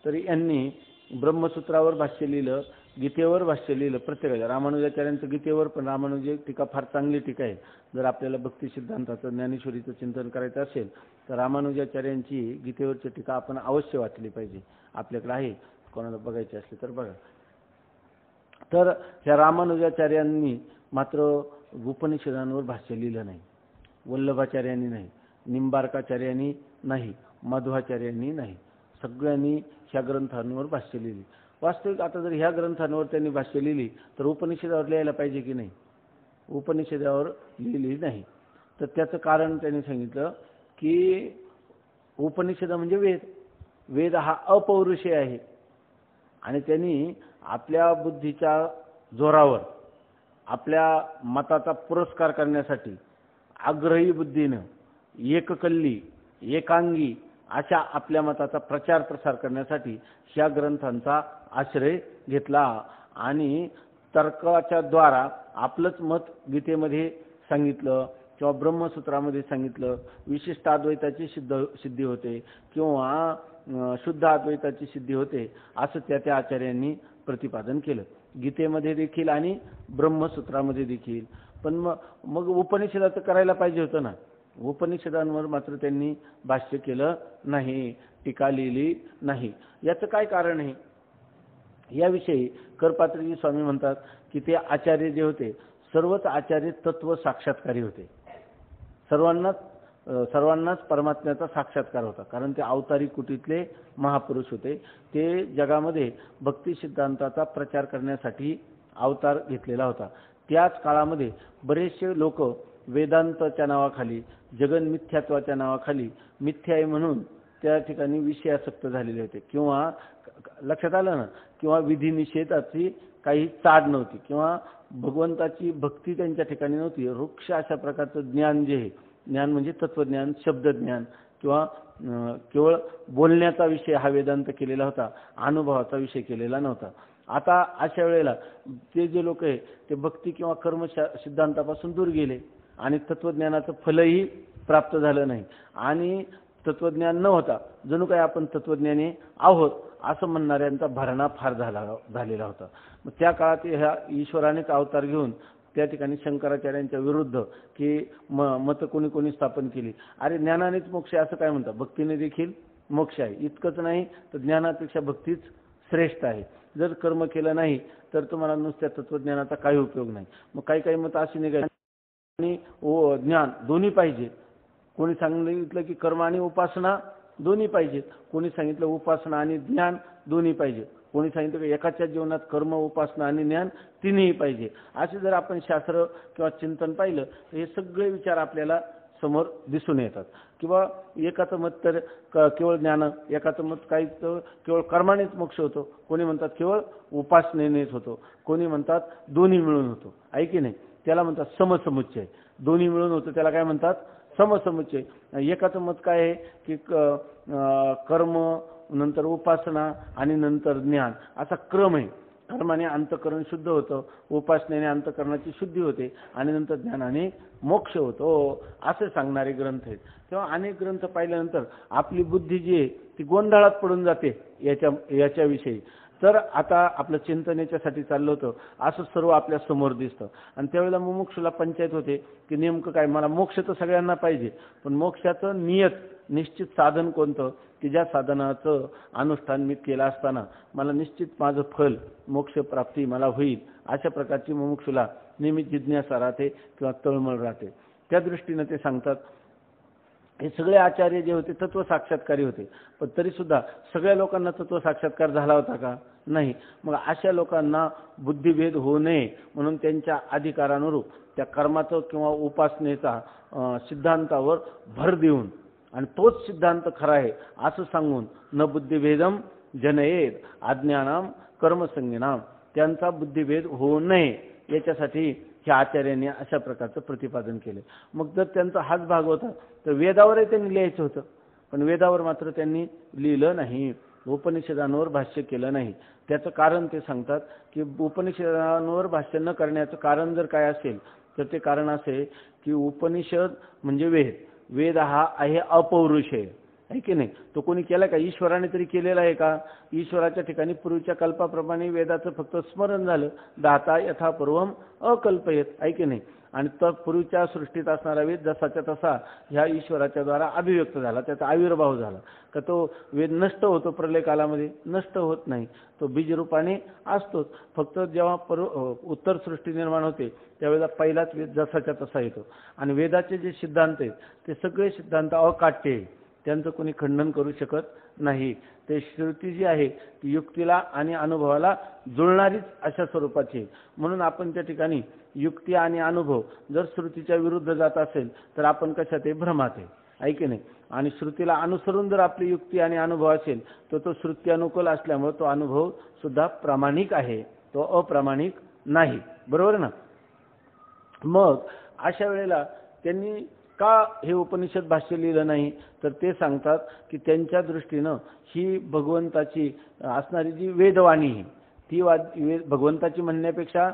तर यांनी ब्रह्मसूत्रावर भाष्य लिहिलं, गीतेवर भाष्य लिहिलं प्रत्येकाला. रामानुजाचार्यांचं गीतेवर पण रामानुजी टीका फार चांगली टीका आहे. जर आपल्याला भक्ती सिद्धांताचं ज्ञानेश्वरीचं चिंतन करायचं असेल तर रामानुजाचार्यांची गीतेवरची टीका आपण अवश्य वाचली पाहिजे. आपल्याकडे आहे, कोणाला बघायची असली तर बघा. तर ह्या रामानुजाचार्यांनी मात्र उपनिषदांवर भाष्य लिहिलं नाही. वल्लभाचार्यांनी नाही, निंबार्काचार्यांनी नाही, मध्वाचार्यांनी नाही, सगळ्यांनी ह्या ग्रंथांवर भाष्य लिहिली. वास्तविक आता जर ह्या ग्रंथांवर त्यांनी भाष्य लिहिली तर उपनिषदावर लिहायला पाहिजे की नाही? उपनिषदावर लिहिली नाही. तर त्याचं कारण त्यांनी सांगितलं की उपनिषद म्हणजे वेद. वेद हा अपौरुषेय आहे आणि त्यांनी आपल्या बुद्धीच्या जोरावर आपल्या मताचा पुरस्कार करण्यासाठी आग्रही बुद्धीनं एककल्ली एकांगी अशा आपल्या मताचा प्रचार प्रसार करण्यासाठी ह्या ग्रंथांचा आश्रय घेतला आणि तर्काच्या द्वारा आपलंच मत गीतेमध्ये सांगितलं किंवा ब्रह्मसूत्रामध्ये सांगितलं. विशिष्ट अद्वैताची सिद्धी होते किंवा शुद्ध अद्वैताची सिद्धी होते असं त्या आचार्यांनी प्रतिपादन केलं, गीतेमध्ये देखील आणि ब्रह्मसूत्रामध्ये देखील. पण मग उपनिषदाचं करायला पाहिजे होतं ना. उपनिषदांवर मात्र त्यांनी भाष्य केलं नाही, टीका लिहिली नाही. याचं काय कारण आहे? याविषयी करपात्रीजी स्वामी म्हणतात की ते आचार्य जे होते सर्वच आचार्य तत्व साक्षात्कारी होते. सर्वांनाच परमात्म्याचा साक्षात्कार होता, कारण ते अवतारी कुटीतले महापुरुष होते. ते जगामध्ये भक्ती सिद्धांताचा प्रचार करण्यासाठी अवतार घेतलेला होता. त्याच काळामध्ये बरेचसे लोक वेदांताच्या नावाखाली, जगन मिथ्यात्वाच्या नावाखाली मिथ्या आहे म्हणून त्या ठिकाणी विषयासक्त झालेले होते, किंवा लक्षात आलं ना, किंवा विधी निषेधाची काही चाड नव्हती, किंवा भगवंताची भक्ती त्यांच्या ठिकाणी नव्हती. वृक्ष अशा प्रकारचं ज्ञान जे आहे, ज्ञान म्हणजे तत्वज्ञान, शब्दज्ञान किंवा केवळ बोलण्याचा विषय हा वेदांत केलेला होता, अनुभवाचा विषय केलेला नव्हता. आता अशा वेळेला ते जे लोक आहे ते भक्ती किंवा कर्म सिद्धांतापासून दूर गेले आणि तत्वज्ञानाचं फलही प्राप्त झालं नाही आणि तत्वज्ञान न होता जणू काही आपण तत्वज्ञानी आहोत असं म्हणणाऱ्यांचा भरणा फार झालेला होता. मग त्या काळात ह्या ईश्वरानेच अवतार घेऊन त्या ठिकाणी शंकराचार्यांच्या विरुद्ध की मत कोणी स्थापन केली. अरे ज्ञानानेच मोक्ष असं काय म्हणतात? भक्तीने देखील मोक्ष आहे. इतकंच नाही तर ज्ञानापेक्षा भक्तीच श्रेष्ठ आहे. जर कर्म केलं नाही तर तुम्हाला नुसत्या तत्वज्ञानाचा काही उपयोग नाही. मग काही मत अशी निघाली आणि ज्ञान दोन्ही पाहिजे. कोणी सांगितलं की कर्म आणि उपासना दोन्ही पाहिजेत, कोणी सांगितलं उपासना आणि ज्ञान दोन्ही पाहिजे, कोणी सांगितलं की एकाच्या जीवनात कर्म, उपासना आणि ज्ञान तिन्ही पाहिजे. असे जर आपण शास्त्र किंवा चिंतन पाहिलं तर हे सगळे विचार आपल्याला समोर दिसून येतात. किंवा एकाचं मत तर केवळ ज्ञान, एकाचं मत काही तर केवळ कर्मानेच मोक्ष होतो, कोणी म्हणतात केवळ उपासनेनेच होतो, कोणी म्हणतात दोन्ही मिळून होतो. आहे की नाही? त्याला म्हणतात समसमुच्चय. दोन्ही मिळून होतं त्याला काय म्हणतात? समसमुच्चय. एकाचं मत काय आहे की कर्म नंतर उपासना आणि नंतर ज्ञान असा क्रम आहे. कर्माने अंतःकरण शुद्ध होतं, उपासनेने अंतःकरणाची शुद्धी होते आणि नंतर ज्ञानाने मोक्ष होतो, असे सांगणारे ग्रंथ आहेत. तेव्हा अनेक ग्रंथ पाहिल्यानंतर आपली बुद्धी जी आहे ती गोंधळात पडून जाते याच्याविषयी. तर आता आपलं चिंतन याच्यासाठी चाललं होतं, असं सर्व आपल्या समोर दिसतं. आणि त्यावेळेला मुमुक्षूला पंचायत होते की नेमकं काय, मला मोक्ष तर सगळ्यांना पाहिजे, पण मोक्षाचं निश्चित साधन कोणतं की ज्या साधनाचं अनुष्ठान मी केलं असताना मला निश्चित माझं फल मोक्ष प्राप्ती मला होईल, अशा प्रकारची मुमुक्षूला नेहमी जिज्ञासा राहते किंवा तळमळ राहते. त्या दृष्टीनं ते सांगतात हे सगळे आचार्य जे होते तत्व साक्षात्कारी होते, पण तरी सुद्धा सगळ्या लोकांना तत्व साक्षात्कार झाला होता का? नाही. मग अशा लोकांना बुद्धिभेद होऊ नये म्हणून त्यांच्या अधिकारानुरूप त्या कर्माचं किंवा उपासनेचा सिद्धांतावर भर देऊन आणि तोच सिद्धांत खरा आहे असं सांगून न बुद्धिभेदम जनयेत अज्ञानाम कर्मसंगिनाम, त्यांचा बुद्धिभेद होऊ नये याच्यासाठी ह्या आचार्यांनी अशा प्रकारचं प्रतिपादन केले. मग जर त्यांचा हाच भाग होता तर वेदावरही त्यांनी लिहायचं होतं, पण वेदावर मात्र त्यांनी लिहिलं नाही, उपनिषदांवर भाष्य केलं नाही. त्याचं कारण ते सांगतात की उपनिषदांवर भाष्य न करण्याचं कारण जर काय असेल तर ते कारण असे की उपनिषद म्हणजे वेद, वेद हा आहे अपौरुषेय आहे की नाही. तो कोणी केला का? ईश्वराने तरी केलेला आहे का? ईश्वराच्या ठिकाणी पूर्वीच्या कल्पाप्रमाणे वेदाचं फक्त स्मरण झालं. दाता यथा पूर्वम अकल्पयत आहे की नाही. आणि तर पूर्वीच्या सृष्टीत असणारा वेद जसाच्या तसा ह्या ईश्वराच्या द्वारा अभिव्यक्त झाला, त्याचा आविर्भाव झाला. का तो वेद नष्ट होतो प्रलय कालामध्ये? नष्ट होत नाही, तो बीजरूपाने असतोच. फक्त जेव्हा उत्तर सृष्टी निर्माण होते त्यावेळेला पहिलाच वेद जसाच्या तसा येतो. आणि वेदाचे जे सिद्धांत आहेत ते सगळे सिद्धांत अकाट्य आहे, त्यांचं कोणी खंडन करू शकत नाही. ते श्रुती जी आहे ती युक्तीला आणि अनुभवाला जुळणारीच अशा स्वरूपाची आहे. म्हणून आपण त्या ठिकाणी युक्ती आणि अनुभव जर श्रुतीच्या विरुद्ध जात असेल तर आपण कशात आहे? भ्रमात आहे की नाही. आणि श्रुतीला अनुसरून जर आपली युक्ती आणि अनुभव असेल तर तो श्रुती अनुकूल असल्यामुळे तो अनुभव सुद्धा प्रामाणिक आहे, तो अप्रामाणिक नाही. बरोबर ना. मग अशा वेळेला त्यांनी का हे उपनिषद भाष्य लिहिलं नाही? तर ते सांगतात की त्यांच्या दृष्टीनं ही भगवंताची असणारी जी वेदवाणी आहे ती भगवंताची म्हणण्यापेक्षा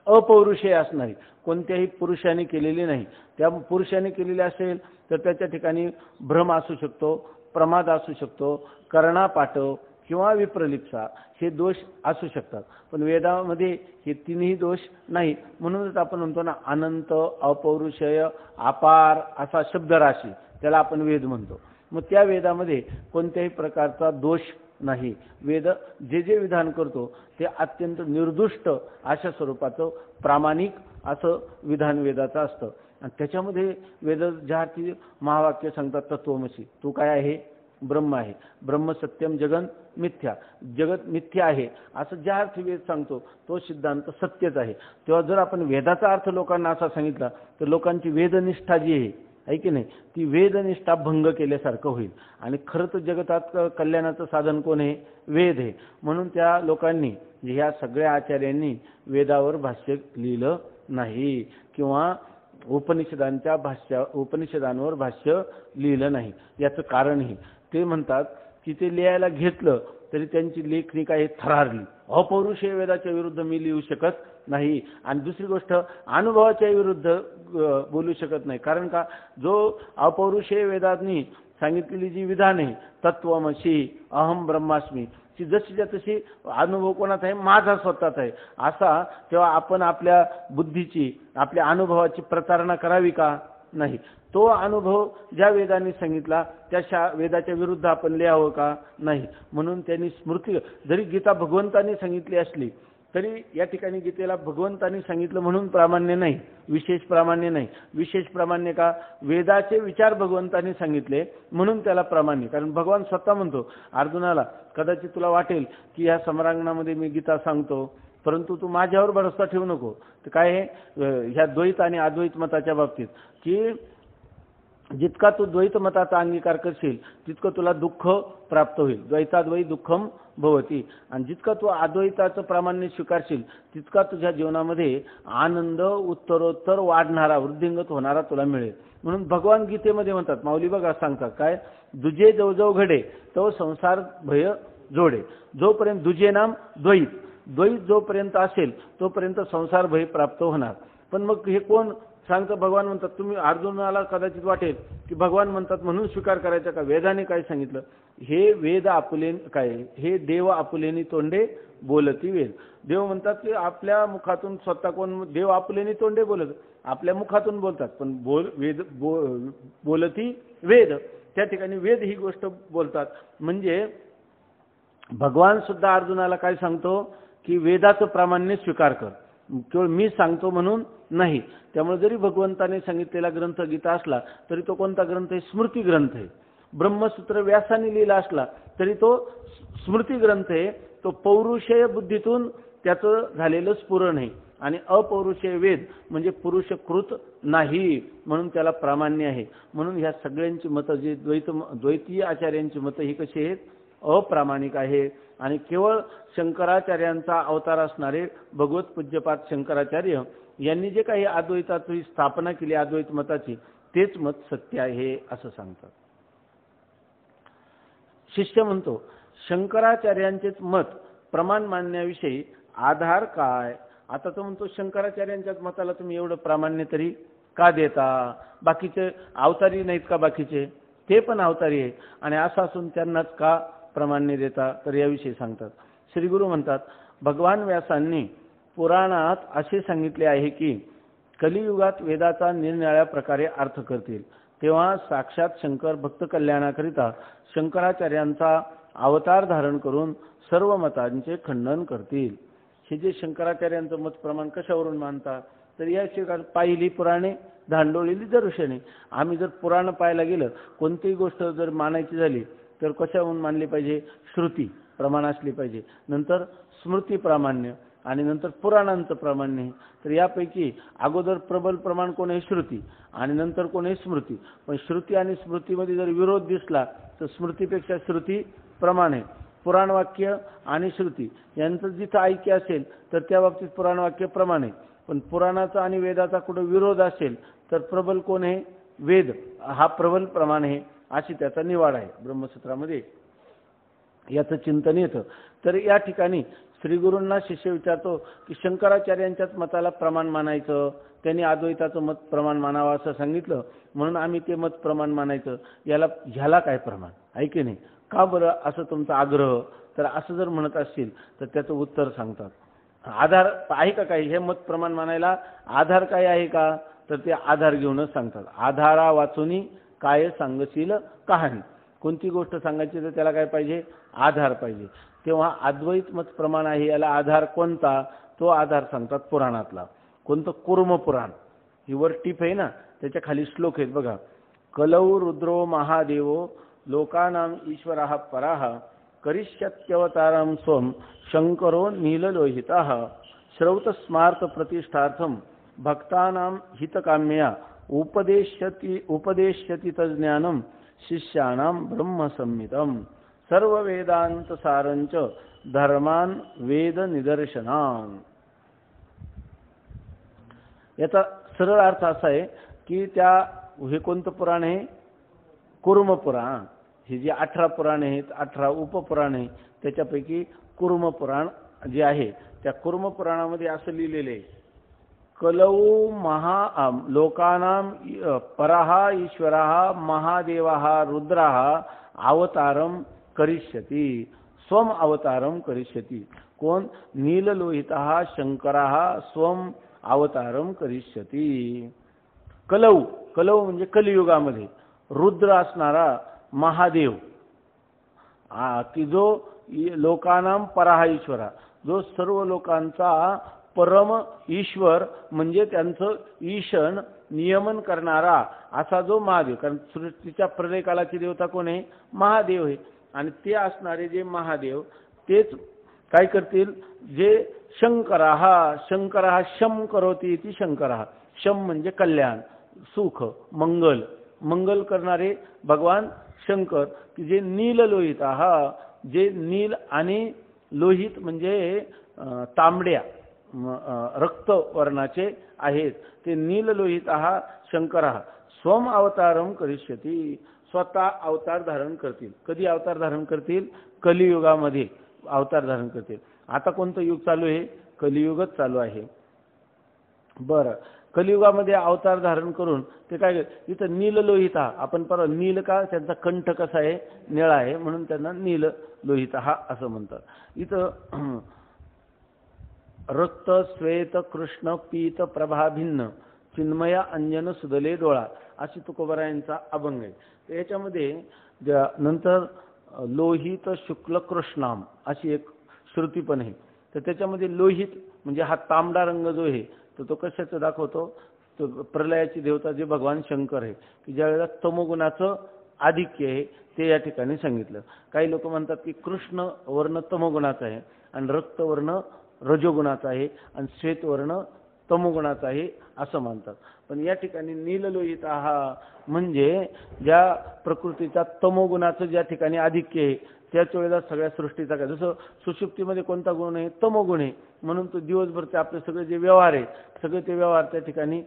अपौरुषेय असणारी, कोणत्याही पुरुषाने केलेली नाही. त्या पुरुषाने केलेली असेल तर त्याच्या ठिकाणी भ्रम असू शकतो, प्रमाद असू शकतो, कर्णापाठव किंवा विप्रलिप्सा हे दोष असू शकतात. पण वेदामध्ये हे तिन्ही दोष नाही. म्हणूनच आपण म्हणतो ना अनंत, अपौरुषेय, अपार असा शब्दराशी, त्याला आपण वेद म्हणतो. मग त्या वेदामध्ये कोणत्याही प्रकारचा दोष नाही. वेद जे जे विधान करतो ते अत्यंत निर्दुष्ट अशा स्वरूपाचं प्रामाणिक असं विधान वेदाचं असतं. आणि त्याच्यामध्ये वेद ज्या अर्थी महावाक्य सांगतात तत्वमसी, तू काय आहे? ब्रह्म आहे. ब्रह्म सत्यम जगन मिथ्या, जगत मिथ्या आहे असं ज्या अर्थी वेद सांगतो तो सिद्धांत सत्यच आहे. तेव्हा जर आपण वेदाचा अर्थ लोकांना असा सांगितला तर लोकांची वेदनिष्ठा जी आहे की नाही ती वेदनिष्ठा भंग केल्यासारखं होईल. आणि खरं तर जगतात कल्याणाचं साधन कोण आहे? वेद आहे. म्हणून त्या लोकांनी ह्या सगळ्या आचार्यांनी वेदावर भाष्य लिहिलं नाही किंवा उपनिषदांवर भाष्य लिहिलं नाही. याचं कारणही ते म्हणतात की ते लिहायला घेतलं तरी त्यांची लेखणी काय थरारली. अपौरुषेय वेदाच्या विरुद्ध मी लिहू शकत नाही. आणि दुसरी गोष्ट अनुभवाच्या विरुद्ध बोलू शकत नाही. कारण का? जो अपौरुषेय वेदांनी सांगितलेली जी विधान आहे तत्वमसी, अहम ब्रह्मास्मी, ती जशीच्या तशी अनुभव कोणाचा आहे? माझा स्वतःचा आहे असा. तेव्हा आपण आपल्या बुद्धीची, आपल्या अनुभवाची प्रतारणा करावी का? नाही. तो अनुभव ज्या वेदांनी सांगितला त्या वेदाच्या विरुद्ध आपण लिहावं का? नाही. म्हणून त्यांनी स्मृती, जरी गीता भगवंतांनी सांगितली असली तरी या ठिकाणी गीतेला भगवंतांनी सांगितलं म्हणून प्रामाण्य नाही, विशेष प्रामाण्य नाही. विशेष प्रामाण्य का? वेदाचे विचार भगवंतांनी सांगितले म्हणून त्याला प्रामाण्य. कारण भगवान स्वतः म्हणतो अर्जुनाला, कदाचित तुला वाटेल की ह्या सम्रांगणामध्ये मी गीता सांगतो परंतु तू माझ्यावर भरोसा ठेवू नको. तर काय आहे ह्या द्वैत आणि अद्वैत मताच्या बाबतीत की जितका तू द्वैत मताचा अंगीकार करशील तितकं तुला दुःख प्राप्त होईल. द्वैताद्वैत दुःखम भवती. आणि जितका तू अद्वैताचं प्रामाण्य स्वीकारशील तितका तुझ्या जीवनामध्ये आनंद उत्तरोत्तर वाढणारा, वृद्धिंगत होणारा तुला मिळेल. म्हणून भगवान गीतेमध्ये म्हणतात, माऊली बघा सांगतात काय, दुजे जवजव घडे तो संसार भय जोडे. जोपर्यंत दुजे नाम द्वैत, द्वैत जोपर्यंत असेल तोपर्यंत संसार भय प्राप्त होणार. पण मग हे कोण सांगतं? भगवान म्हणतात. तुम्ही अर्जुनाला कदाचित वाटेल की भगवान म्हणतात म्हणून स्वीकार करायचा का? वेदाने काय सांगितलं? हे वेद आपुले काय, हे देव आपुलेनी तोंडे बोलती वेद. देव म्हणतात की आपल्या मुखातून स्वतः कोण देव आपुलेनी तोंडे बोलत, आपल्या मुखातून बोलतात पण बोलती वेद. त्या ठिकाणी वेद ही गोष्ट बोलतात. म्हणजे भगवान सुद्धा अर्जुनाला काय सांगतो की वेदाचं प्रामाण्य स्वीकार कर, केवळ मी सांगतो म्हणून नाही. त्यामुळे जरी भगवंताने सांगितलेला ग्रंथ गीता असला तरी तो कोणता ग्रंथ आहे? स्मृती ग्रंथ आहे. ब्रह्मसूत्र व्यासाने लिहिला असला तरी तो स्मृती ग्रंथ आहे. तो पौरुषेय बुद्धीतून त्याचं झालेलं स्फुरण आहे. आणि अपौरुषेय वेद म्हणजे पुरुषकृत नाही, म्हणून त्याला प्रामाण्य आहे. म्हणून ह्या सगळ्यांची मतं जी द्वैतीय आचार्यांची मतं ही कशी आहेत? अप्रामाणिक आहे. आणि केवळ शंकराचार्यांचा अवतार असणारे भगवत पूज्यपाद शंकराचार्य यांनी जे काही अद्वैताची स्थापना केली अद्वैत मताची, तेच मत सत्य आहे असं सांगतात. शिष्य म्हणतो शंकराचार्यांचेच मत प्रमाण मानण्याविषयी आधार काय? आता तो म्हणतो शंकराचार्यांच्याच मताला तुम्ही एवढं प्रामाण्य तरी का देता? बाकीचे अवतारी नाहीत का? बाकीचे ते पण अवतारी आहे आणि असं असून त्यांनाच का प्रामाण्य देता? तर याविषयी सांगतात. श्री गुरु म्हणतात, भगवान व्यासांनी पुराणात असे सांगितले आहे की कलियुगात वेदाचा निरनिराळ्या प्रकारे अर्थ करतील, तेव्हा साक्षात शंकर भक्त कल्याणाकरिता शंकराचार्यांचा अवतार धारण करून सर्व मतांचे खंडन करतील. हे जे शंकराचार्यांचं मत प्रमाण कशावरून मानतात? तर याची पाहिली पुराणे, धांडोळलेली दर्शने. आम्ही जर पुराण पाहायला गेलं, कोणतीही गोष्ट जर मानायची झाली तर कशावरून मानली पाहिजे? श्रुती प्रमाण असली पाहिजे, नंतर स्मृती प्रामाण्य आणि नंतर पुराणांचं प्रामाण्य. तर यापैकी अगोदर प्रबल प्रमाण कोण आहे? श्रुती, आणि नंतर कोण आहे? स्मृती. पण श्रुती आणि स्मृतीमध्ये जर विरोध दिसला तर स्मृतीपेक्षा श्रुती प्रमाण आहे. पुराण वाक्य आणि श्रुती यांचं जिथं ऐक्य असेल तर त्या बाबतीत पुराण वाक्य प्रमाण आहे. पण पुराणाचा आणि वेदाचा कुठं विरोध असेल तर प्रबल कोण आहे? वेद हा प्रबल प्रमाण आहे, अशी त्याचा निवाड आहे. ब्रह्मसूत्रामध्ये याचं चिंतन येतं. तर या ठिकाणी श्री गुरूंना शिष्य विचारतो की शंकराचार्यांच्याच मताला प्रमाण मानायचं, त्यांनी अद्वैताचं मत प्रमाण मानावं असं सांगितलं, म्हणून आम्ही ते मत प्रमाण मानायचं, ह्याला काय प्रमाण आहे की नाही? का बरं असं तुमचा आग्रह? तर असं जर म्हणत असतील तर त्याचं उत्तर सांगतात. आधार आहे का काही? हे मत प्रमाण मानायला आधार काय आहे का? तर ते आधार घेऊनच सांगतात. आधारा वाचूनी काय सांगशील कहाणी. कोणती गोष्ट सांगायची तर त्याला काय पाहिजे? आधार पाहिजे. तेव्हा अद्वैत मत प्रमाण आहे, याला आधार कोणता? तो आधार सांगतात पुराणातला. कोणतं? कुर्म पुराण. ही वर टीप आहे ना, त्याच्या खाली श्लोक आहेत बघा. कलौ रुद्रो महादेवो लोकानाम ईश्वरः परः करिष्यत्यवतारं स्वं शंकरो नीललोहितः श्रौत स्मार्त प्रतिष्ठार्थं भक्तानां हितकाम्या उपदेश्यति तज्ज्ञानं शिष्याणां ब्रह्मसंहितं सर्व वेदांत सारंच धर्मान वेद निदर्शनान. याचा सरळ अर्थ असा आहे की हे कोणतं पुराण आहे? कुर्म पुराण. हे जे 18 पुराणे आहेत, 18 उपपुराण आहे, त्याच्यापैकी कुर्म पुराण जे आहे त्या कुर्म पुराणामध्ये असं लिहिलेलं आहे, कलौ लोकानाम परः ईश्वरः महादेवः रुद्रः अवतारम करिष्यति स्वम अवतारम करिष्यति. कोण? नीललोहितः शंकरः स्वम अवतारम करिष्यति. कलौ, कलौ म्हणजे कलियुगामध्ये रुद्र असणारा महादेव की जो लोकानाम परः ईश्वरा, जो सर्व लोकांचा परम ईश्वर म्हणजे त्यांचं ईशन नियमन करणारा असा जो महादेव. कारण सृष्टीच्या प्रलय कालाची देवता कोण आहे? महादेव आहे. आणि ते असणारे जे महादेव तेच काय करतील? जे शंकरः शम करोति इति शंकरः. शम म्हणजे कल्याण, सुख, मंगल, मंगल करणारे भगवान शंकर, की जे नील लोहित जे नील आणि लोहित म्हणजे तांबड्या रक्त वर्णाचे आहेत, ते नील लोहित शंकरः स्वम अवतारम करिष्यति. स्वतः अवतार धारण करतील. कधी अवतार धारण करतील? कलियुगामध्ये अवतार धारण करतील. आता कोणतं युग चालू आहे? कलियुगच चालू आहे. बरं, कलियुगामध्ये अवतार धारण करून ते काय? इथं नील लोहित आपण परवा नील का? त्यांचा कंठ कसा आहे? निळा आहे, म्हणून त्यांना नील लोहित असं म्हणतात. इथं रक्त श्वेत कृष्ण पीत प्रभा भिन्न चिन्मय अंजन सुदले डोळा अशी तुकोबरायांचा अभंग आहे. तर याच्यामध्ये नंतर लोहित शुक्ल कृष्णाम अशी एक श्रुती पण आहे. तर त्याच्यामध्ये लोहित म्हणजे हा तांबडा रंग जो आहे तर तो कशाचं दाखवतो? तो प्रलयाची देवता जे भगवान शंकर आहे, की ज्या वेळेला तमोगुणाचं आधिक्य आहे ते या ठिकाणी सांगितलं. काही लोक म्हणतात की कृष्ण वर्ण तमोगुणाचा आहे आणि रक्त वर्ण रजोगुणाचा आहे आणि श्वेत वर्ण तमोगुणाचा आहे असं म्हणतात. पण या ठिकाणी नीललोहित म्हणजे ज्या प्रकृतीचा तमोगुणाचं ज्या ठिकाणी आधिक्य आहे त्याच वेळेला सगळ्या सृष्टीचा काय, जसं सुषुप्तीमध्ये कोणता गुण आहे? तमोगुण आहे, म्हणून तो दिवसभरचे आपले सगळे जे व्यवहार आहे सगळे ते व्यवहार त्या ठिकाणी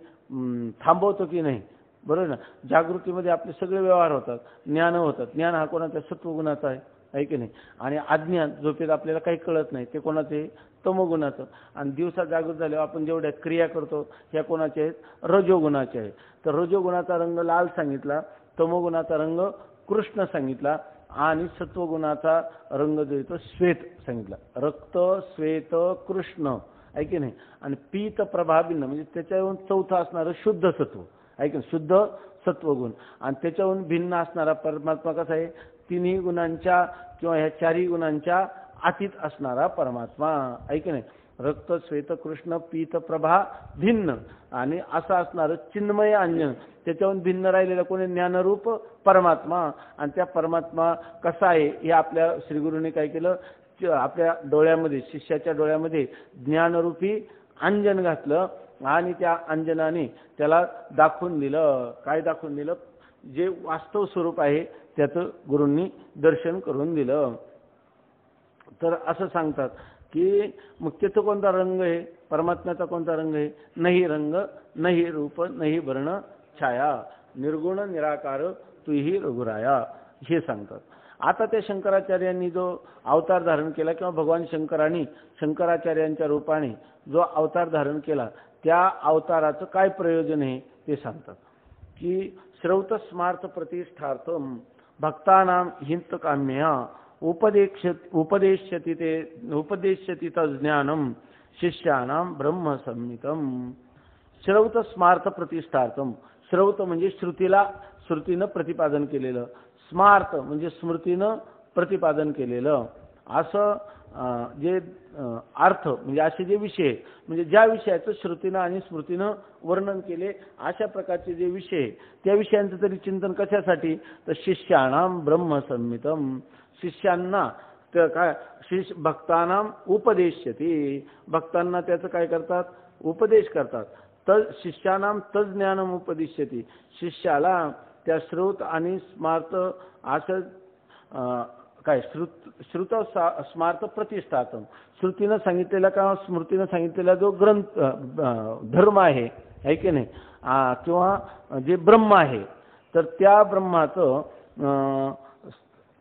थांबवतो की नाही? बरोबर ना. जागृतीमध्ये आपले सगळे व्यवहार होतात, ज्ञान होतात. ज्ञान हा कोणाचा? सत्वगुणाचा आहे. आहे की नाही. आणि अज्ञान झोपेत आपल्याला काही कळत नाही, ते कोणाचं आहे? तमोगुणाचं. आणि दिवसा जागृत झाल्यावर आपण जेवढ्या क्रिया करतो ह्या कोणाच्या आहेत? रजोगुणाच्या आहेत. तर रजोगुणाचा रंग लाल सांगितला, तमोगुणाचा रंग कृष्ण सांगितला, आणि सत्वगुणाचा रंग जो आहे तो श्वेत सांगितला. रक्त, श्वेत, कृष्ण, आहे की नाही. आणि पीत, प्रभा, भिन्न म्हणजे त्याच्याहून चौथा असणारं शुद्ध सत्व, आहे की नाही, शुद्ध सत्वगुण. आणि त्याच्याहून भिन्न असणारा परमात्मा कसा आहे? तिन्ही गुणांच्या किंवा ह्या चारही गुणांच्या अतीत असणारा परमात्मा, आहे की नाही. रक्त, श्वेत, कृष्ण, पीत, प्रभा, भिन्न आणि असं असणारं चिन्मय अंजन, त्याच्याहून भिन्न राहिलेलं कोणी? ज्ञानरूप परमात्मा. आणि त्या परमात्मा कसा आहे हे आपल्या श्रीगुरूंनी काय केलं? आपल्या डोळ्यामध्ये, शिष्याच्या डोळ्यामध्ये ज्ञानरूपी अंजन घातलं आणि त्या अंजनाने त्याला दाखवून दिलं. काय दाखवून दिलं? जे वास्तव स्वरूप आहे त्याचं गुरूंनी दर्शन करून दिलं. तर असं सांगतात की मग त्याचा कोणता रंग आहे? परमात्म्याचा कोणता रंग आहे? नाही रंग, नाही रूप, नाही वर्ण, छाया, निर्गुण निराकार तुही रघुराया, हे सांगतात. आता त्या शंकराचार्यांनी जो अवतार धारण केला किंवा भगवान शंकरांनी शंकराचार्यांच्या रूपाने जो अवतार धारण केला, त्या अवताराचं काय प्रयोजन आहे ते सांगतात की श्रौत स्मार्थ प्रतिष्ठार्थम भक्तानां हित काम्या उपदेश्यति तज्ज्ञानम शिष्यानां ब्रह्म संमितम. श्रौत स्मार्थ प्रतिष्ठार्थम. श्रौत म्हणजे श्रुतीनं प्रतिपादन केलेलं, स्मार्थ म्हणजे स्मृतीनं प्रतिपादन केलेलं, असं जे अर्थ म्हणजे असे जे विषय, म्हणजे ज्या विषयाचं श्रुतीनं आणि स्मृतीनं वर्णन केले अशा प्रकारचे जे विषय, त्या विषयांचं तरी चिंतन कशासाठी? तर शिष्यानां ब्रह्म संमितम. शिष्यांना तर काय? भक्तानां उपदेश्यते. भक्तांना त्याचं काय करतात? उपदेश करतात. तर शिष्यानां तज ज्ञानम उपदिश्यते. शिष्याला त्या श्रुत आणि स्मार्त असं काय श्रुत स्मार्त प्रतिष्ठातम, श्रुतीनं सांगितलेला किंवा स्मृतीनं सांगितलेला जो ग्रंथ धर्म आहे की नाही, किंवा जे ब्रह्म आहे, तर त्या ब्रह्माचं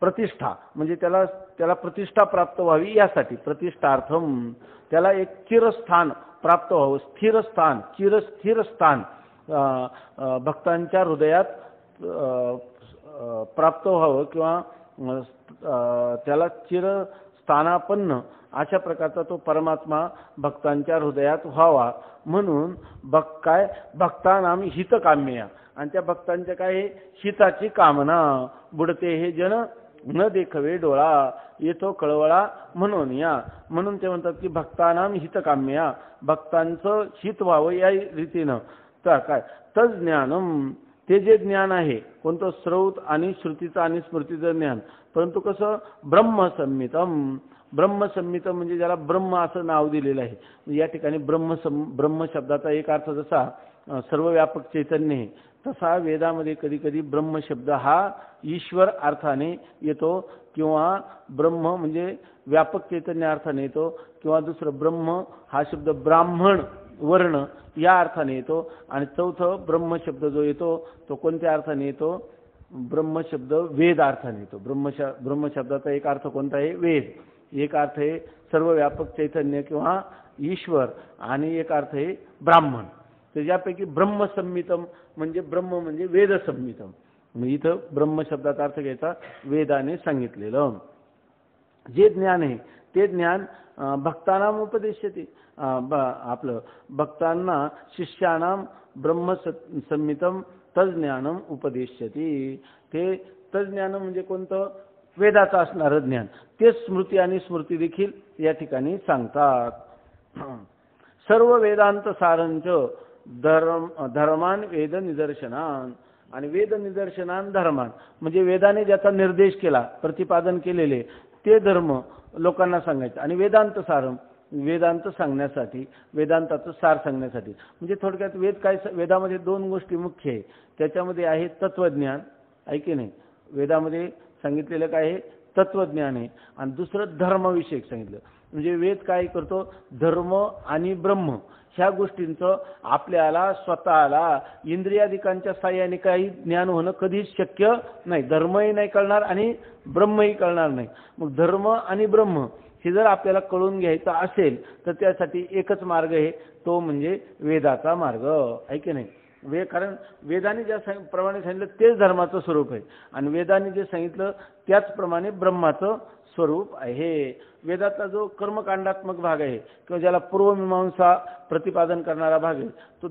प्रतिष्ठा म्हणजे त्याला प्रतिष्ठा प्राप्त व्हावी यासाठी प्रतिष्ठार्थम, त्याला एक चिरस्थान प्राप्त व्हावं, स्थिर स्थान, चिरस्थिर स्थान भक्तांच्या हृदयात प्राप्त व्हावं किंवा त्याला चिरस्थानापन्न अशा प्रकारचा तो परमात्मा भक्तांच्या हृदयात व्हावा म्हणून भक्तानां हितकाम्य. आणि त्या भक्तांच्या काय? हिताची कामना. बुडते हे जन न देखवे डोळा, येतो कळवळा म्हणून या. म्हणून ते म्हणतात की भक्तानां हितकाम्य, भक्तांचं हित व्हावं या रीतीनं. तर काय? तज ज्ञानम, ते जे ज्ञान आहे कोणतं? श्रौत आणि श्रुतीचं आणि स्मृतीचं ज्ञान, परंतु कसं? ब्रह्मसंमितम. ब्रह्मसंमितम म्हणजे ज्याला ब्रह्म असं नाव दिलेलं आहे. या ठिकाणी ब्रह्म शब्दाचा एक अर्थ जसा सर्वव्यापक चैतन्य आहे, तसा वेदामध्ये कधी कधी ब्रह्म शब्द हा ईश्वर अर्थाने येतो, किंवा ब्रह्म म्हणजे व्यापक चैतन्य अर्थाने येतो, किंवा दुसरं ब्रह्म हा शब्द ब्राह्मण वर्ण या अर्थाने येतो. आणि चौथं ब्रह्म शब्द जो येतो तो कोणत्या अर्थाने येतो? ब्रह्म शब्द वेद अर्थाने येतो. ब्रह्म शब्दाचा एक अर्थ कोणता आहे? वेद. एक अर्थ आहे सर्वव्यापक चैतन्य किंवा ईश्वर, आणि एक अर्थ आहे ब्राह्मण. त्याच्यापैकी ब्रह्मसंमितम म्हणजे ब्रह्म म्हणजे वेदसंमितम. इथं ब्रह्म शब्दाचा अर्थ घ्यायचा वेदाने सांगितलेलं जे ज्ञान आहे ते ज्ञान भक्तांना उपदेश्यते. आपलं भक्तांना शिष्यानां ब्रह्मसंमितम तज्ज्ञानम उपदेश्यते. ते तज्ज्ञान म्हणजे कोणतं? वेदाचं असणारं ज्ञान. ते स्मृती आणि स्मृती देखील या ठिकाणी सांगतात. सर्व वेदांत सारंच धर्मान वेद निदर्शनान. आणि वेद निदर्शनान धर्मान म्हणजे वेदाने ज्याचा निर्देश केला, प्रतिपादन केलेले ते धर्म लोकांना सांगायचं. आणि वेदांत सारम, वेदांत सांगण्यासाठी, वेदांताचं सार सांगण्यासाठी. म्हणजे थोडक्यात वेद काय? वेदामध्ये दोन गोष्टी मुख्य आहे. त्याच्यामध्ये आहे तत्वज्ञान, आहे की नाही. वेदामध्ये सांगितलेलं काय आहे? तत्वज्ञान आहे आणि दुसरं धर्मविषयक सांगितलं. म्हणजे वेद काय करतो, धर्म आणि ब्रह्म ह्या गोष्टींचं आपल्याला स्वतःला इंद्रियादिकांच्या साह्याने काही ज्ञान होणं कधीच शक्य नाही. धर्मही नाही कळणार आणि ब्रह्मही कळणार नाही. मग धर्म आणि ब्रह्म हे जर आपल्याला कळून घ्यायचं असेल तर त्यासाठी एकच मार्ग आहे, तो म्हणजे वेदाचा मार्ग आहे की नाही. कारण वेदाने ज्या प्रमाणे सांगितलं तेच धर्माचं स्वरूप आहे आणि वेदाने जे सांगितलं त्याचप्रमाणे ब्रह्माचं स्वरूप आहे. वेदाचा जो कर्मकांडात्मक भाग आहे किंवा ज्याला पूर्वमीमांसा प्रतिपादन करणारा भाग आहे तो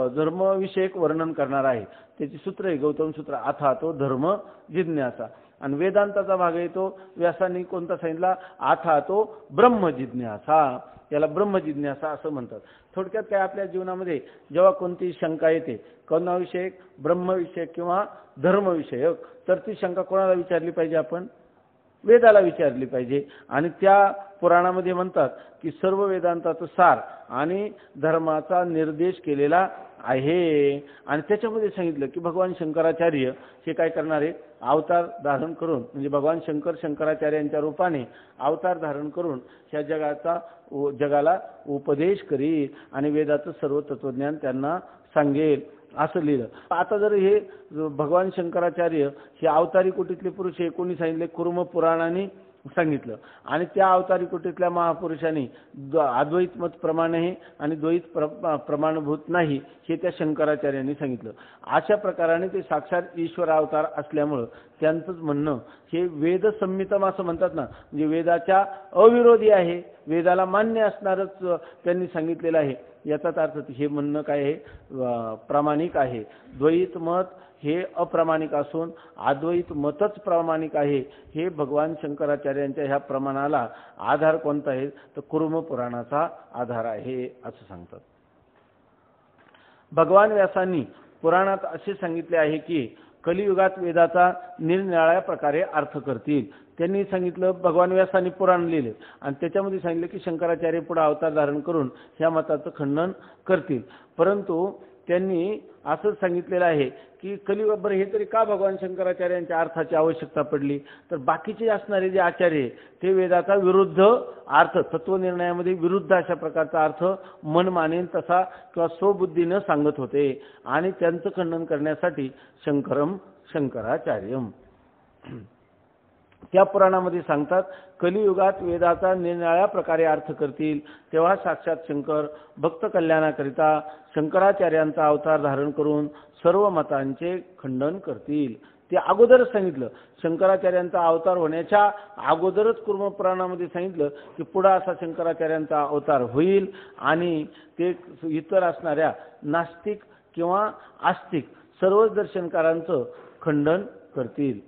धर्मविषयक वर्णन करणार आहे. त्याची सूत्र आहे गौतम सूत्र, अथा तो धर्म जिज्ञासा. आणि वेदांताचा भाग आहे तो व्यासांनी कोणता सांगितला, अथा तो ब्रह्म जिज्ञासा. याला ब्रह्म जिज्ञासा असं म्हणतात. थोडक्यात काय, आपल्या जीवनामध्ये जेव्हा कोणती शंका येते कोणाविषयक, ब्रह्मविषयक किंवा धर्मविषयक, तर ती शंका कोणाला विचारली पाहिजे, आपण वेदाला विचारली पाहिजे. आणि त्या पुराणामध्ये म्हणतात की सर्व वेदांताचं सार आणि धर्माचा निर्देश केलेला आहे. आणि त्याच्यामध्ये सांगितलं की भगवान शंकराचार्य हे काय करणार आहे, अवतार धारण करून, म्हणजे भगवान शंकराचार्यांच्या रूपाने अवतार धारण करून ह्या जगाला उपदेश करील आणि वेदाचं सर्व तत्वज्ञान त्यांना सांगेल असं लिहिलं. आता जर हे भगवान शंकराचार्य हे अवतारी कोटीतले पुरुष हे कोणी सांगितले, कुर्म पुराणाने सांगितलं. आणि त्या अवतारी कोटीतल्या महापुरुषांनी अद्वैत मत प्रमाण आहे आणि द्वैत प्रमाणभूत नाही हे त्या शंकराचार्यांनी सांगितलं. अशा प्रकाराने ते साक्षात ईश्वर अवतार असल्यामुळं त्यांचंच म्हणणं हे वेद संमितम असं म्हणतात ना, म्हणजे वेदाच्या अविरोधी आहे, वेदाला मान्य असणारच त्यांनी सांगितलेलं आहे. याचाच अर्थ हे म्हणणं काय आहे, प्रामाणिक आहे. द्वैत मत हे अप्रामाणिक असून अद्वैत मतच प्रामाणिक आहे. हे भगवान शंकराचार्यांच्या ह्या प्रमाणाला आधार कोणता आहे, तर कुर्म पुराणाचा आधार आहे असं सांगतात. भगवान व्यासांनी पुराणात असे सांगितले आहे की कलियुगात वेदाचा निरनिराळ्या प्रकारे अर्थ करतील. त्यांनी सांगितलं, भगवान व्यासांनी पुराण लिहिले आणि त्याच्यामध्ये सांगितलं की शंकराचार्य पुढे अवतार धारण करून ह्या मताचं खंडन करतील. परंतु त्यांनी असं सांगितलेलं आहे की कलियुगात हे तरी का भगवान शंकराचार्यांच्या अर्थाची आवश्यकता पडली, तर बाकीचे असणारे जे आचार्य ते वेदाचा विरुद्ध अर्थ, तत्वनिर्णयामध्ये विरुद्ध अशा प्रकारचा अर्थ मन मानेन तसा किंवा स्वबुद्धीनं सांगत होते आणि त्यांचं खंडन करण्यासाठी शंकराचार्यम त्या पुराणामध्ये सांगतात, कलियुगात वेदाचा निरनिराळ्या प्रकारे अर्थ करतील तेव्हा साक्षात शंकर भक्त कल्याणाकरिता शंकराचार्यांचा अवतार धारण करून सर्व मतांचे खंडन करतील. ते अगोदरच सांगितलं, शंकराचार्यांचा अवतार होण्याच्या अगोदरच कुर्म पुराणामध्ये सांगितलं की पुढे असा शंकराचार्यांचा अवतार होईल आणि ते इतर असणाऱ्या नास्तिक किंवा आस्तिक सर्वच दर्शनकारांचं खंडन करतील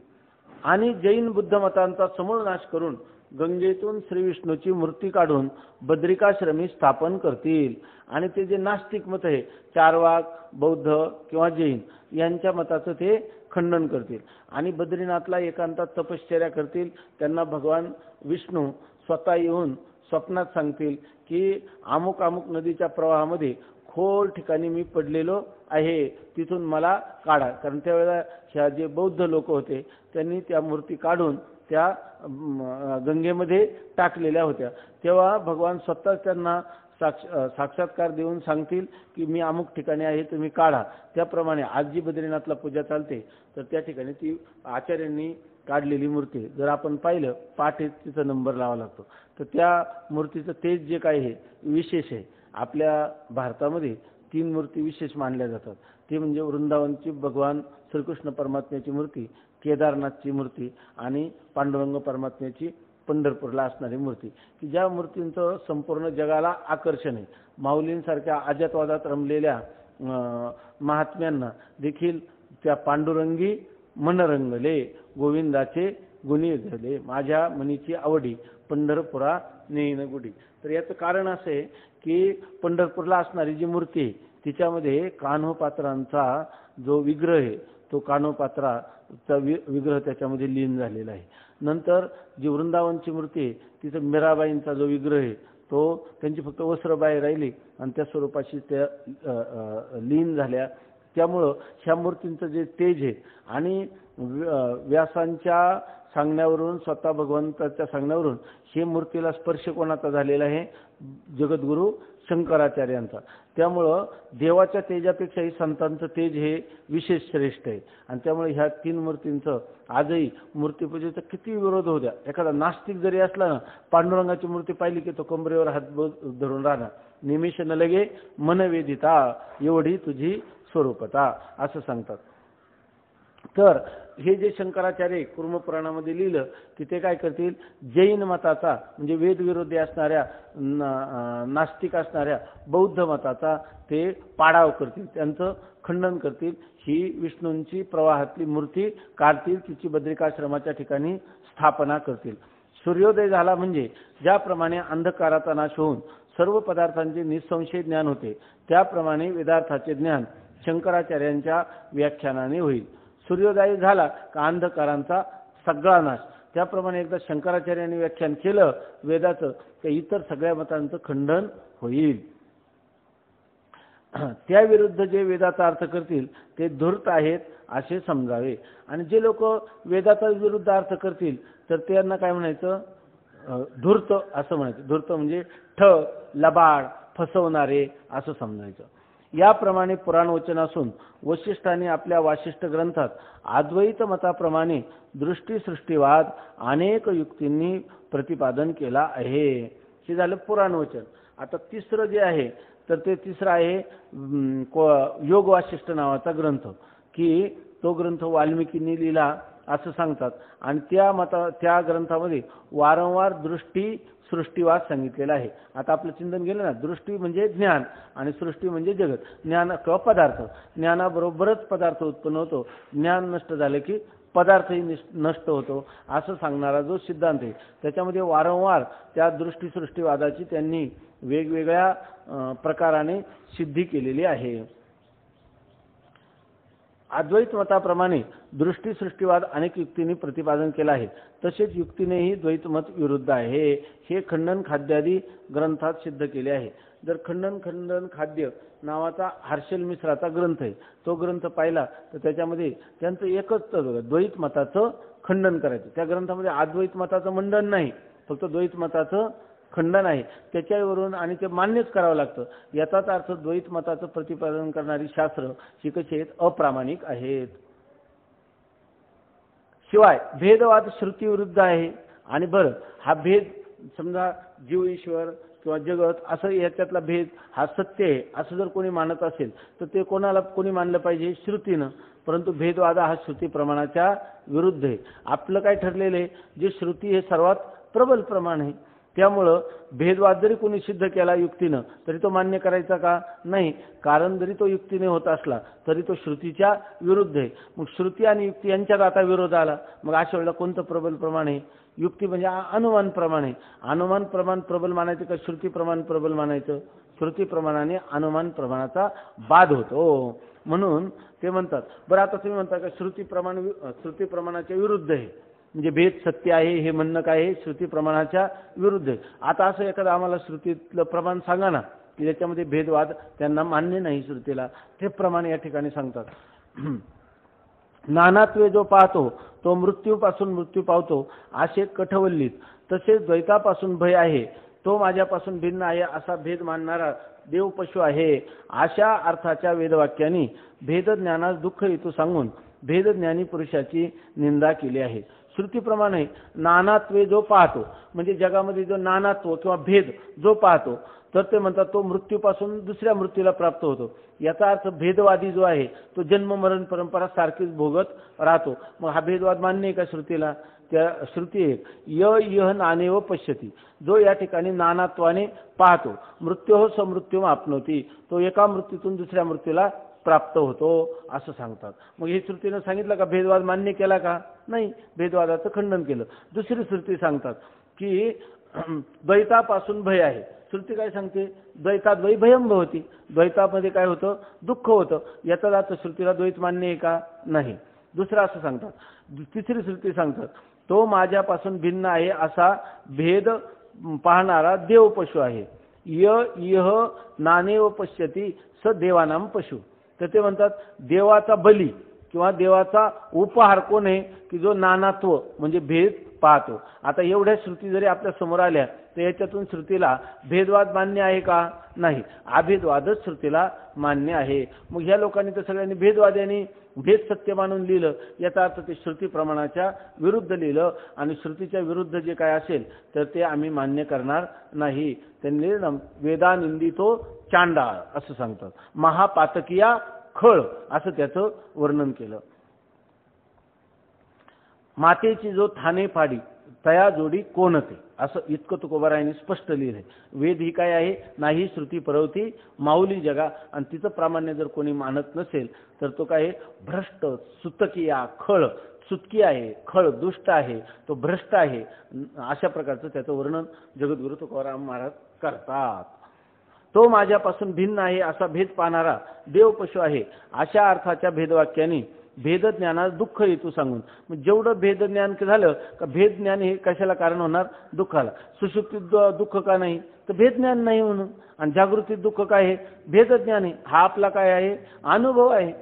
आणि जैन बुद्ध मतांचा समूळ नाश करून गंगेतून श्री विष्णूची मूर्ती काढून बद्रिकाश्रमी स्थापन करतील. आणि ते जे नास्तिक मत आहे, चारवाक, बौद्ध किंवा जैन यांच्या मताचं ते खंडन करतील आणि बद्रीनाथला एकांतात तपश्चर्या करतील. त्यांना भगवान विष्णू स्वतः येऊन स्वप्नात सांगतील की अमुक अमुक नदीच्या प्रवाहामध्ये खोल ठिकाणी मी पडलेलो आहे, तिथून मला काढा. कारण त्यावेळेला ह्या जे बौद्ध लोक होते त्यांनी त्या मूर्ती काढून त्या गंगेमध्ये टाकलेल्या होत्या. तेव्हा भगवान स्वतः त्यांना साक्षात्कार देऊन सांगतील की मी अमुक ठिकाणी आहे, तुम्ही काढा. त्याप्रमाणे आज जी बद्रीनाथला पूजा चालते तर त्या ठिकाणी ती आचार्यांनी काढलेली मूर्ती जर आपण पाहिलं, पाठीत तिचा नंबर लावा लागतो. तर त्या मूर्तीचं तेज जे काय आहे विशेष आहे. आपल्या भारतामध्ये 3 मूर्ती विशेष मानल्या जातात. ते म्हणजे वृंदावनची भगवान श्रीकृष्ण परमात्म्याची मूर्ती, केदारनाथची मूर्ती आणि पांडुरंग परमात्म्याची पंढरपूरला असणारी मूर्ती, की ज्या मूर्तींचं संपूर्ण जगाला आकर्षण आहे. माऊलींसारख्या अजातवादात रमलेल्या महात्म्यांना देखील त्या पांडुरंगी मनरंगले, गोविंदाचे गुणी झाले, माझ्या मनीची आवडी पंढरपुरा नेईन गुडी. तर याचं कारण असं आहे की पंढरपूरला असणारी जी मूर्ती आहे तिच्यामध्ये कान्होपात्रांचा जो विग्रह आहे तो कान्होपात्राचा विग्रह त्याच्यामध्ये लीन झालेला आहे. नंतर जी वृंदावनची मूर्ती आहे तिथं मीराबाईंचा जो विग्रह आहे तो त्यांची फक्त वस्त्रबाई राहिली आणि त्या स्वरूपाशी त्या लीन झाल्या. त्यामुळं ह्या मूर्तींचं जे तेज आहे आणि व्यासांच्या सांगण्यावरून, स्वतः भगवंताच्या सांगण्यावरून हे मूर्तीला स्पर्श कोणाचा झालेला आहे? जगद्गुरु शंकराचार्यांचा. त्यामुळं देवाच्या तेजापेक्षाही संतांचं तेज हे विशेष श्रेष्ठ आहे. आणि त्यामुळे ह्या 3 मूर्तींचं आजही मूर्तीपूजेचा किती विरोध होऊ द्या, एखादा नास्तिक जरी असला ना, पांडुरंगाची मूर्ती पाहिली की तो कमरेवर हात धरून राहणार, निमिषन लगे मनवेदिता एवढी तुझी स्वरूपता, असं सांगतात. तर हे जे शंकराचार्य कुर्मपुराणामध्ये लिहिलं की ते काय करतील? जैन मताचा म्हणजे वेदविरोधी असणाऱ्या, नास्तिक असणाऱ्या बौद्ध मताचा ते पाडाव करतील, त्यांचं खंडन करतील. ही विष्णूंची प्रवाहातली मूर्ती काढतील, तिची बद्रिकाश्रमाच्या ठिकाणी स्थापना करतील. सूर्योदय झाला म्हणजे ज्याप्रमाणे अंधकाराचा नाश होऊन सर्व पदार्थांचे निसंशय ज्ञान होते, त्याप्रमाणे वेदार्थाचे ज्ञान शंकराचार्यांच्या व्याख्यानाने होईल. सूर्योदय झाला का अंधकारांचा सगळा नाश. त्याप्रमाणे एकदा शंकराचार्यांनी व्याख्यान केलं वेदाचं, तर इतर सगळ्या मतांचं खंडन होईल. त्याविरुद्ध जे वेदाचा अर्थ करतील ते धूर्त आहेत असे समजावे. आणि जे लोक वेदाचा विरुद्ध अर्थ करतील तर त्यांना काय म्हणायचं? धूर्त असं म्हणायचं. धूर्त म्हणजे ठग, लबाड, फसवणारे असं समजायचं. याप्रमाणे पुराण वचन असून वशिष्ठांनी आपल्या वासिष्ठ ग्रंथात अद्वैत मताप्रमाणे दृष्टी सृष्टीवाद अनेक युक्तींनी प्रतिपादन केला आहे. हे झालं पुराण वचन. आता तिसरं जे आहे तर ते तिसरं आहे योग वासिष्ठ नावाचा ग्रंथ, की तो ग्रंथ वाल्मिकींनी लिहिला असं सांगतात. आणि त्या ग्रंथामध्ये वारंवार दृष्टी सृष्टीवाद सांगितलेला आहे. आता आपलं चिंतन गेलं ना, दृष्टी म्हणजे ज्ञान आणि सृष्टी म्हणजे जगत, ज्ञान किंवा पदार्थ. ज्ञानाबरोबरच पदार्थ उत्पन्न होतो, ज्ञान नष्ट झालं की पदार्थही नष्ट होतो, असं सांगणारा जो सिद्धांत आहे त्याच्यामध्ये वारंवार त्या दृष्टी सृष्टीवादाची त्यांनी वेगवेगळ्या प्रकाराने सिद्धी केलेली आहे. अद्वैत मताप्रमाणे दृष्टी सृष्टीवाद अनेक युक्तींनी प्रतिपादन केला आहे. तसेच युक्तीनेही द्वैतमत विरुद्ध आहे, हे खंडन खाद्यादी ग्रंथात सिद्ध केले आहे. जर खंडन खाद्य नावाचा हर्षल मिश्राचा ग्रंथ आहे, तो ग्रंथ पाहिला तर त्याच्यामध्ये त्यांचं एकच द्वैत मताचं खंडन करायचं. त्या ग्रंथामध्ये अद्वैत मताचं मंडन नाही, फक्त द्वैत मताचं खंडन आहे. त्याच्यावरून आणि ते मान्यच करावं लागतं. याचाच अर्थ द्वैत मताचं प्रतिपादन करणारी शास्त्र ही कशी आहेत? अप्रामाणिक आहेत. शिवाय भेदवाद श्रुती विरुद्ध आहे. आणि बरं, हा भेद समजा जीव ईश्वर किंवा जगत असं याच्यातला भेद हा सत्य आहे असं जर कोणी मानत असेल तर ते कोणी मानलं पाहिजे? श्रुतीनं. परंतु भेदवाद हा श्रुती प्रमाणाच्या विरुद्ध आहे. आपलं काय ठरलेलं आहे? जे श्रुती हे सर्वात प्रबल प्रमाण आहे. त्यामुळं भेदवाद जरी कोणी सिद्ध केला युक्तीनं तरी तो मान्य करायचा का? नाही. कारण जरी तो युक्तीने होत असला तरी तो श्रुतीच्या विरुद्ध आहे. मग श्रुती आणि युक्ती यांच्यात आता विरोध आला, मग अशा वेळेला कोणतं प्रबल प्रमाण आहे? युक्ती म्हणजे अनुमान प्रमाण आहे. अनुमान प्रमाण प्रबल मानायचं का श्रुती प्रमाण प्रबल मानायचं? श्रुती प्रमाणाने अनुमान प्रमाणाचा बाध होतो. म्हणून ते म्हणतात. बरं, आता तुम्ही म्हणता का श्रुती प्रमाणाच्या विरुद्ध आहे, म्हणजे भेद सत्य आहे हे म्हणणं काय आहे? श्रुती प्रमाणाच्या विरुद्ध आहे. आता असं एखादं आम्हाला श्रुतीतलं प्रमाण सांगा ना की ज्याच्यामध्ये भेदवाद त्यांना मान्य नाही श्रुतीला, ते प्रमाण या ठिकाणी सांगतात. नानात्वे जो पाहतो तो मृत्यूपासून मृत्यू पावतो असे कठवल्लीत, तसेच द्वैतापासून भय आहे तो माझ्यापासून भिन्न आहे असा भेद मानणारा देव पशु आहे. अशा अर्थाच्या वेदवाक्यांनी भेदज्ञानास दुःख हेतू सांगून भेदज्ञानी पुरुषाची निंदा केली आहे. श्रुतीप्रमाणे नानात्वे जो पाहतो म्हणजे जगामध्ये जो नानात्व किंवा भेद जो पाहतो तर ते म्हणतात तो मृत्यूपासून दुसऱ्या मृत्यूला प्राप्त होतो. याचा अर्थ भेदवादी जो आहे तो जन्म मरण परंपरा सारखीच भोगत राहतो. मग हा भेदवाद मान्य आहे का श्रुतीला? त्या श्रुती एक यह नानेव पश्यती, जो या ठिकाणी नानात्वाने पाहतो. मृत्योः समृत्यूम आपनोती, तो एका मृत्यूतून दुसऱ्या मृत्यूला प्राप्त होतो असं सांगतात. मग ही श्रुतीनं सांगितलं का भेदवाद मान्य केला का? नाही, भेदवादाचं खंडन केलं. दुसरी श्रुती सांगतात की द्वैतापासून भय आहे. श्रुती काय सांगते? द्वैतात वै भयम भवती, द्वैतामध्ये काय होतं? दुःख होतं. याचा अर्थ श्रुतीला द्वैत मान्य आहे का? नाही. दुसरं असं सांगतात. तिसरी श्रुती सांगतात तो माझ्यापासून भिन्न आहे असा भेद पाहणारा देव पशु आहे. यह नानेव पश्यती स देवानाम पशु, तर ते म्हणतात देवाचा बली किंवा देवाचा उपहार कोण आहे की जो नानात्व म्हणजे भेद पाहतो. आता एवढ्या श्रुती जरी आपल्या समोर आल्या तर याच्यातून श्रुतीला भेदवाद मान्य आहे का? नाही, अभेदवादच श्रुतीला मान्य आहे. मग ह्या लोकांनी तर सगळ्यांनी भेदवाद्यांनी भेद सत्य मानून लिहिलं, याचा अर्थ ते श्रुती प्रमाणाच्या विरुद्ध लिहिलं आणि श्रुतीच्या विरुद्ध जे काय असेल तर ते आम्ही मान्य करणार नाही. त्यांनी वेदानिंदितो चांडाळ असं सांगतात. महापातकिया खळ असं त्याचं वर्णन केलं. मातेची जो थाने फाडी तया जोडी कोणते असं इतकं तुकोबारायांनी स्पष्ट लिहिलंय. वेद ही काय आहे? नाही श्रुती परवती माऊली जगा. आणि तिचं प्रामाण्य जर कोणी मानत नसेल तर तो काय भ्रष्ट सुतकिया खळ, सुतकी आहे, खळ दुष्ट आहे, तो भ्रष्ट आहे, अशा प्रकारचं त्याचं वर्णन जगद्गुरु तुकोबाराम महाराज करतात. तो माझ्यापासून भिन्न आहे असा भेद पाहणारा देव पशु आहे अशा अर्थाच्या भेदवाक्याने भेदज्ञानास दुःख हेतू सांगून, जेवढं भेदज्ञान झालं का भेदज्ञान हे कशाला कारण होणार? दुःखाला. सुषुप्तीत दुःख का नाही? तर भेदज्ञान नाही म्हणून. आणि जागृतीत दुःख काय आहे? भेदज्ञान आहे. हा आपला काय आहे? अनुभव आहे.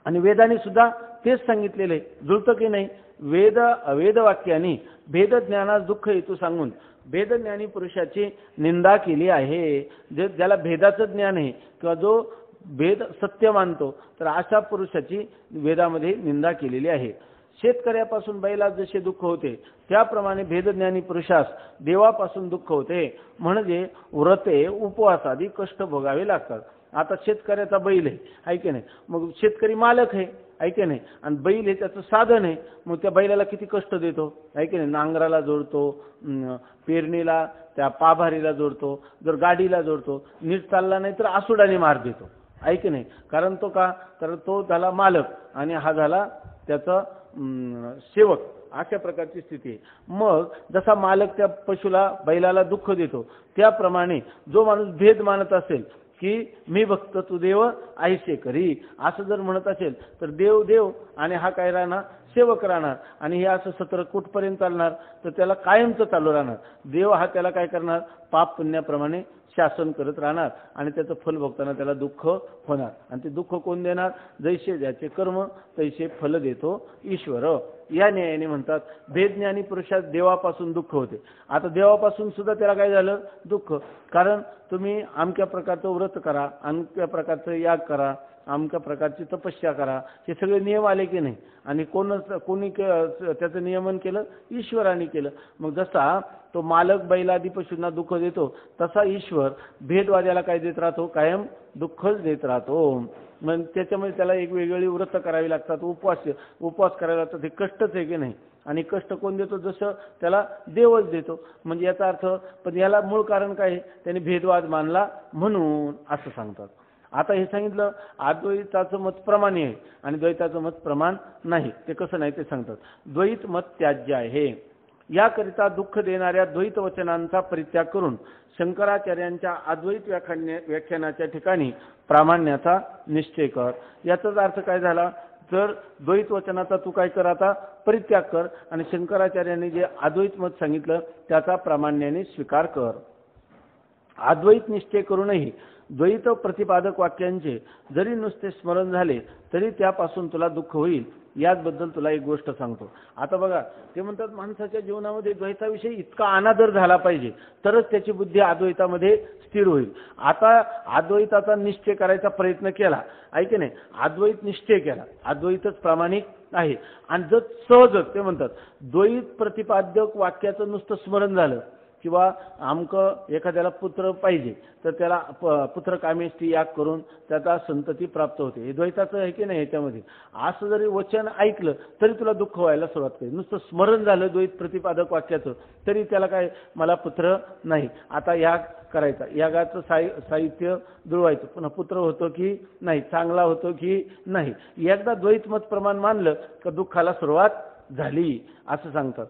आणि वेदाने सुद्धा तेच सांगितलेले जुळतं की नाही? वेदवाक्याने भेदज्ञानास दुःख हेतू सांगून भेदज्ञानी पुरुषाची निंदा केली आहे. ज्याला भेदाचं ज्ञान आहे किंवा जो भेद सत्य मानतो तर अशा पुरुषाची वेदामध्ये निंदा केलेली आहे. शेतकऱ्यापासून बैलास जसे दुःख होते त्याप्रमाणे भेदज्ञानी पुरुषास देवापासून दुःख होते. म्हणजे व्रते उपवास आदी कष्ट भोगावे लागतात. आता शेतकऱ्याचा बैल आहे की नाही? मग शेतकरी मालक आहे की नाही? आणि बैल हे त्याचं साधन आहे. मग त्या बैलाला किती कष्ट देतो आहे की नाही? नांगराला जोडतो, पेरणीला त्या पाभारीला जोडतो, जर गाडीला जोडतो, नीट चालला नाही तर आसुडाने मार देतो आहे की नाही? कारण तो का? तर तो झाला मालक आणि हा झाला त्याचा सेवक. अशा प्रकारची स्थिती आहे. मग जसा मालक त्या पशुला बैलाला दुःख देतो त्याप्रमाणे जो माणूस भेद मानत असेल की मी भक्त तू देव ऐसे करी असं जर म्हणत असेल तर देव देव आणि हा काय राहणार? सेवक राहणार. आणि हे असं सत्र कुठपर्यंत चालणार? तर त्याला कायमचं चालू राहणार. देव हा त्याला काय करणार? पाप पुण्याप्रमाणे शासन करत राहणार आणि त्याचं फल भोगताना त्याला दुःख होणार. आणि ते दुःख कोण देणार? जैसे ज्याचे कर्म तैसे फल देतो ईश्वर. या न्यायाने म्हणतात भेदज्ञानी पुरुषास देवापासून दुःख होते. आता देवापासून सुद्धा त्याला काय झालं? दुःख. कारण तुम्ही अमक्या प्रकारचं व्रत करा, अमक्या प्रकारचं याग करा, अमक्या प्रकारची तपस्या करा, हे सगळे नियम आले की नाही? आणि कोणी त्याचं नियमन केलं? ईश्वराने केलं. मग जसा तो मालक बैलादी पशूंना दुःख देतो तसा ईश्वर भेदवाद्याला काय देत राहतो? कायम दुःखच देत राहतो. मग त्याच्यामध्ये त्याला एक वेगवेगळी व्रत करावी लागतात, उपवास करावे लागतात. हे कष्टच आहे की नाही? आणि कष्ट कोण देतो? जसं त्याला देवच देतो. म्हणजे याचा अर्थ पण याला मूळ कारण काय? त्याने भेदवाद मानला म्हणून असं सांगतात. आता हे सांगितलं अद्वैताचं मत प्रमाणे आहे आणि द्वैताचं मत प्रमाण नाही. ते कसं नाही ते सांगतात. द्वैत मत त्याज्य आहे. याकरिता दुःख देणाऱ्या द्वैत वचनांचा परित्याग करून शंकराचार्यांच्या अद्वैत व्याख्यानाच्या ठिकाणी प्रामाण्याचा निश्चय कर. याचाच अर्थ काय झाला? तर द्वैत वचनाचा तू काय कर? आता परित्याग कर आणि शंकराचार्यांनी जे अद्वैत मत सांगितलं त्याचा प्रामाण्याने स्वीकार कर. अद्वैत निश्चय करूनही द्वैत प्रतिपादक वाक्यांचे जरी नुसते स्मरण झाले तरी त्यापासून तुला दुःख होईल. याचबद्दल तुला एक गोष्ट सांगतो. आता बघा ते म्हणतात माणसाच्या जीवनामध्ये द्वैताविषयी इतका अनादर झाला पाहिजे तरच त्याची बुद्धी अद्वैतामध्ये स्थिर होईल. आता अद्वैताचा निश्चय करायचा प्रयत्न केला आहे की नाही? अद्वैत निश्चय केला, अद्वैतच प्रामाणिक आहे. आणि जर सहजच ते म्हणतात द्वैत प्रतिपादक वाक्याचं नुसतं स्मरण झालं किंवा आमकं एखाद्याला पुत्र पाहिजे तर त्याला पुत्र कामेष्टी याग करून त्याचा संतती प्राप्त होते. हे द्वैताचं आहे की नाही? याच्यामध्ये असं जरी वचन ऐकलं तरी तुला दुःख व्हायला सुरुवात करेल. नुसतं स्मरण झालं द्वैत प्रतिपादक वाक्याचं तरी त्याला काय? मला पुत्र नाही. आता याग करायचा, यागाचं साहित्य जुळवायचं, पुन्हा पुत्र होतो की नाही, चांगला होतो की नाही. एकदा द्वैत मत प्रमाण मानलं का दुःखाला सुरुवात झाली असं सांगतात.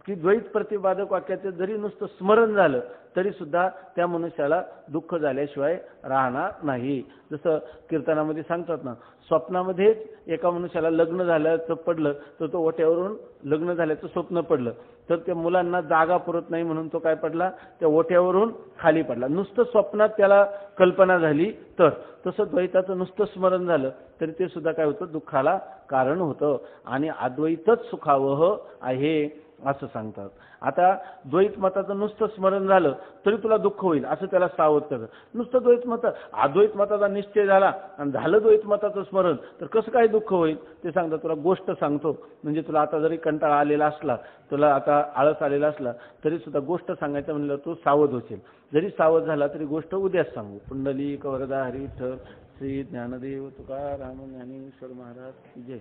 की द्वैत प्रतिपादक वाक्याचं जरी नुसतं स्मरण झालं तरी सुद्धा त्या मनुष्याला दुःख झाल्याशिवाय राहणार नाही. जसं कीर्तनामध्ये सांगतात ना, स्वप्नामध्येच एका मनुष्याला लग्न झाल्याचं पडलं तर तो ओट्यावरून लग्न झाल्याचं स्वप्न पडलं तर त्या मुलांना जागा पुरत नाही म्हणून तो काय पडला, त्या ओट्यावरून खाली पडला. नुसतं स्वप्नात त्याला कल्पना झाली तर. तसं द्वैताचं नुसतं स्मरण झालं तरी ते सुद्धा काय होतं, दुःखाला कारण होतं. आणि अद्वैतच सुखावह आहे असं सांगतात. आता द्वैत मताचं नुसतं स्मरण झालं तरी तुला दुःख होईल असं त्याला सावध करतं. नुसतं द्वैत मत, अद्वैत मताचा निश्चय झाला आणि झालं द्वैत मताचं स्मरण तर कसं काय दुःख होईल ते सांगतात. तुला गोष्ट सांगतो, म्हणजे तुला आता जरी कंटाळा आलेला असला, तुला आता आळस आलेला असला तरी सुद्धा गोष्ट सांगायचं म्हणलं तू सावध होशील. जरी सावध झाला तरी गोष्ट उद्याच सांगू. पुंडलिक वरदा हरी विठ्ठल श्री ज्ञानदेव तुकाराम ज्ञानेश्वर महाराज की जय.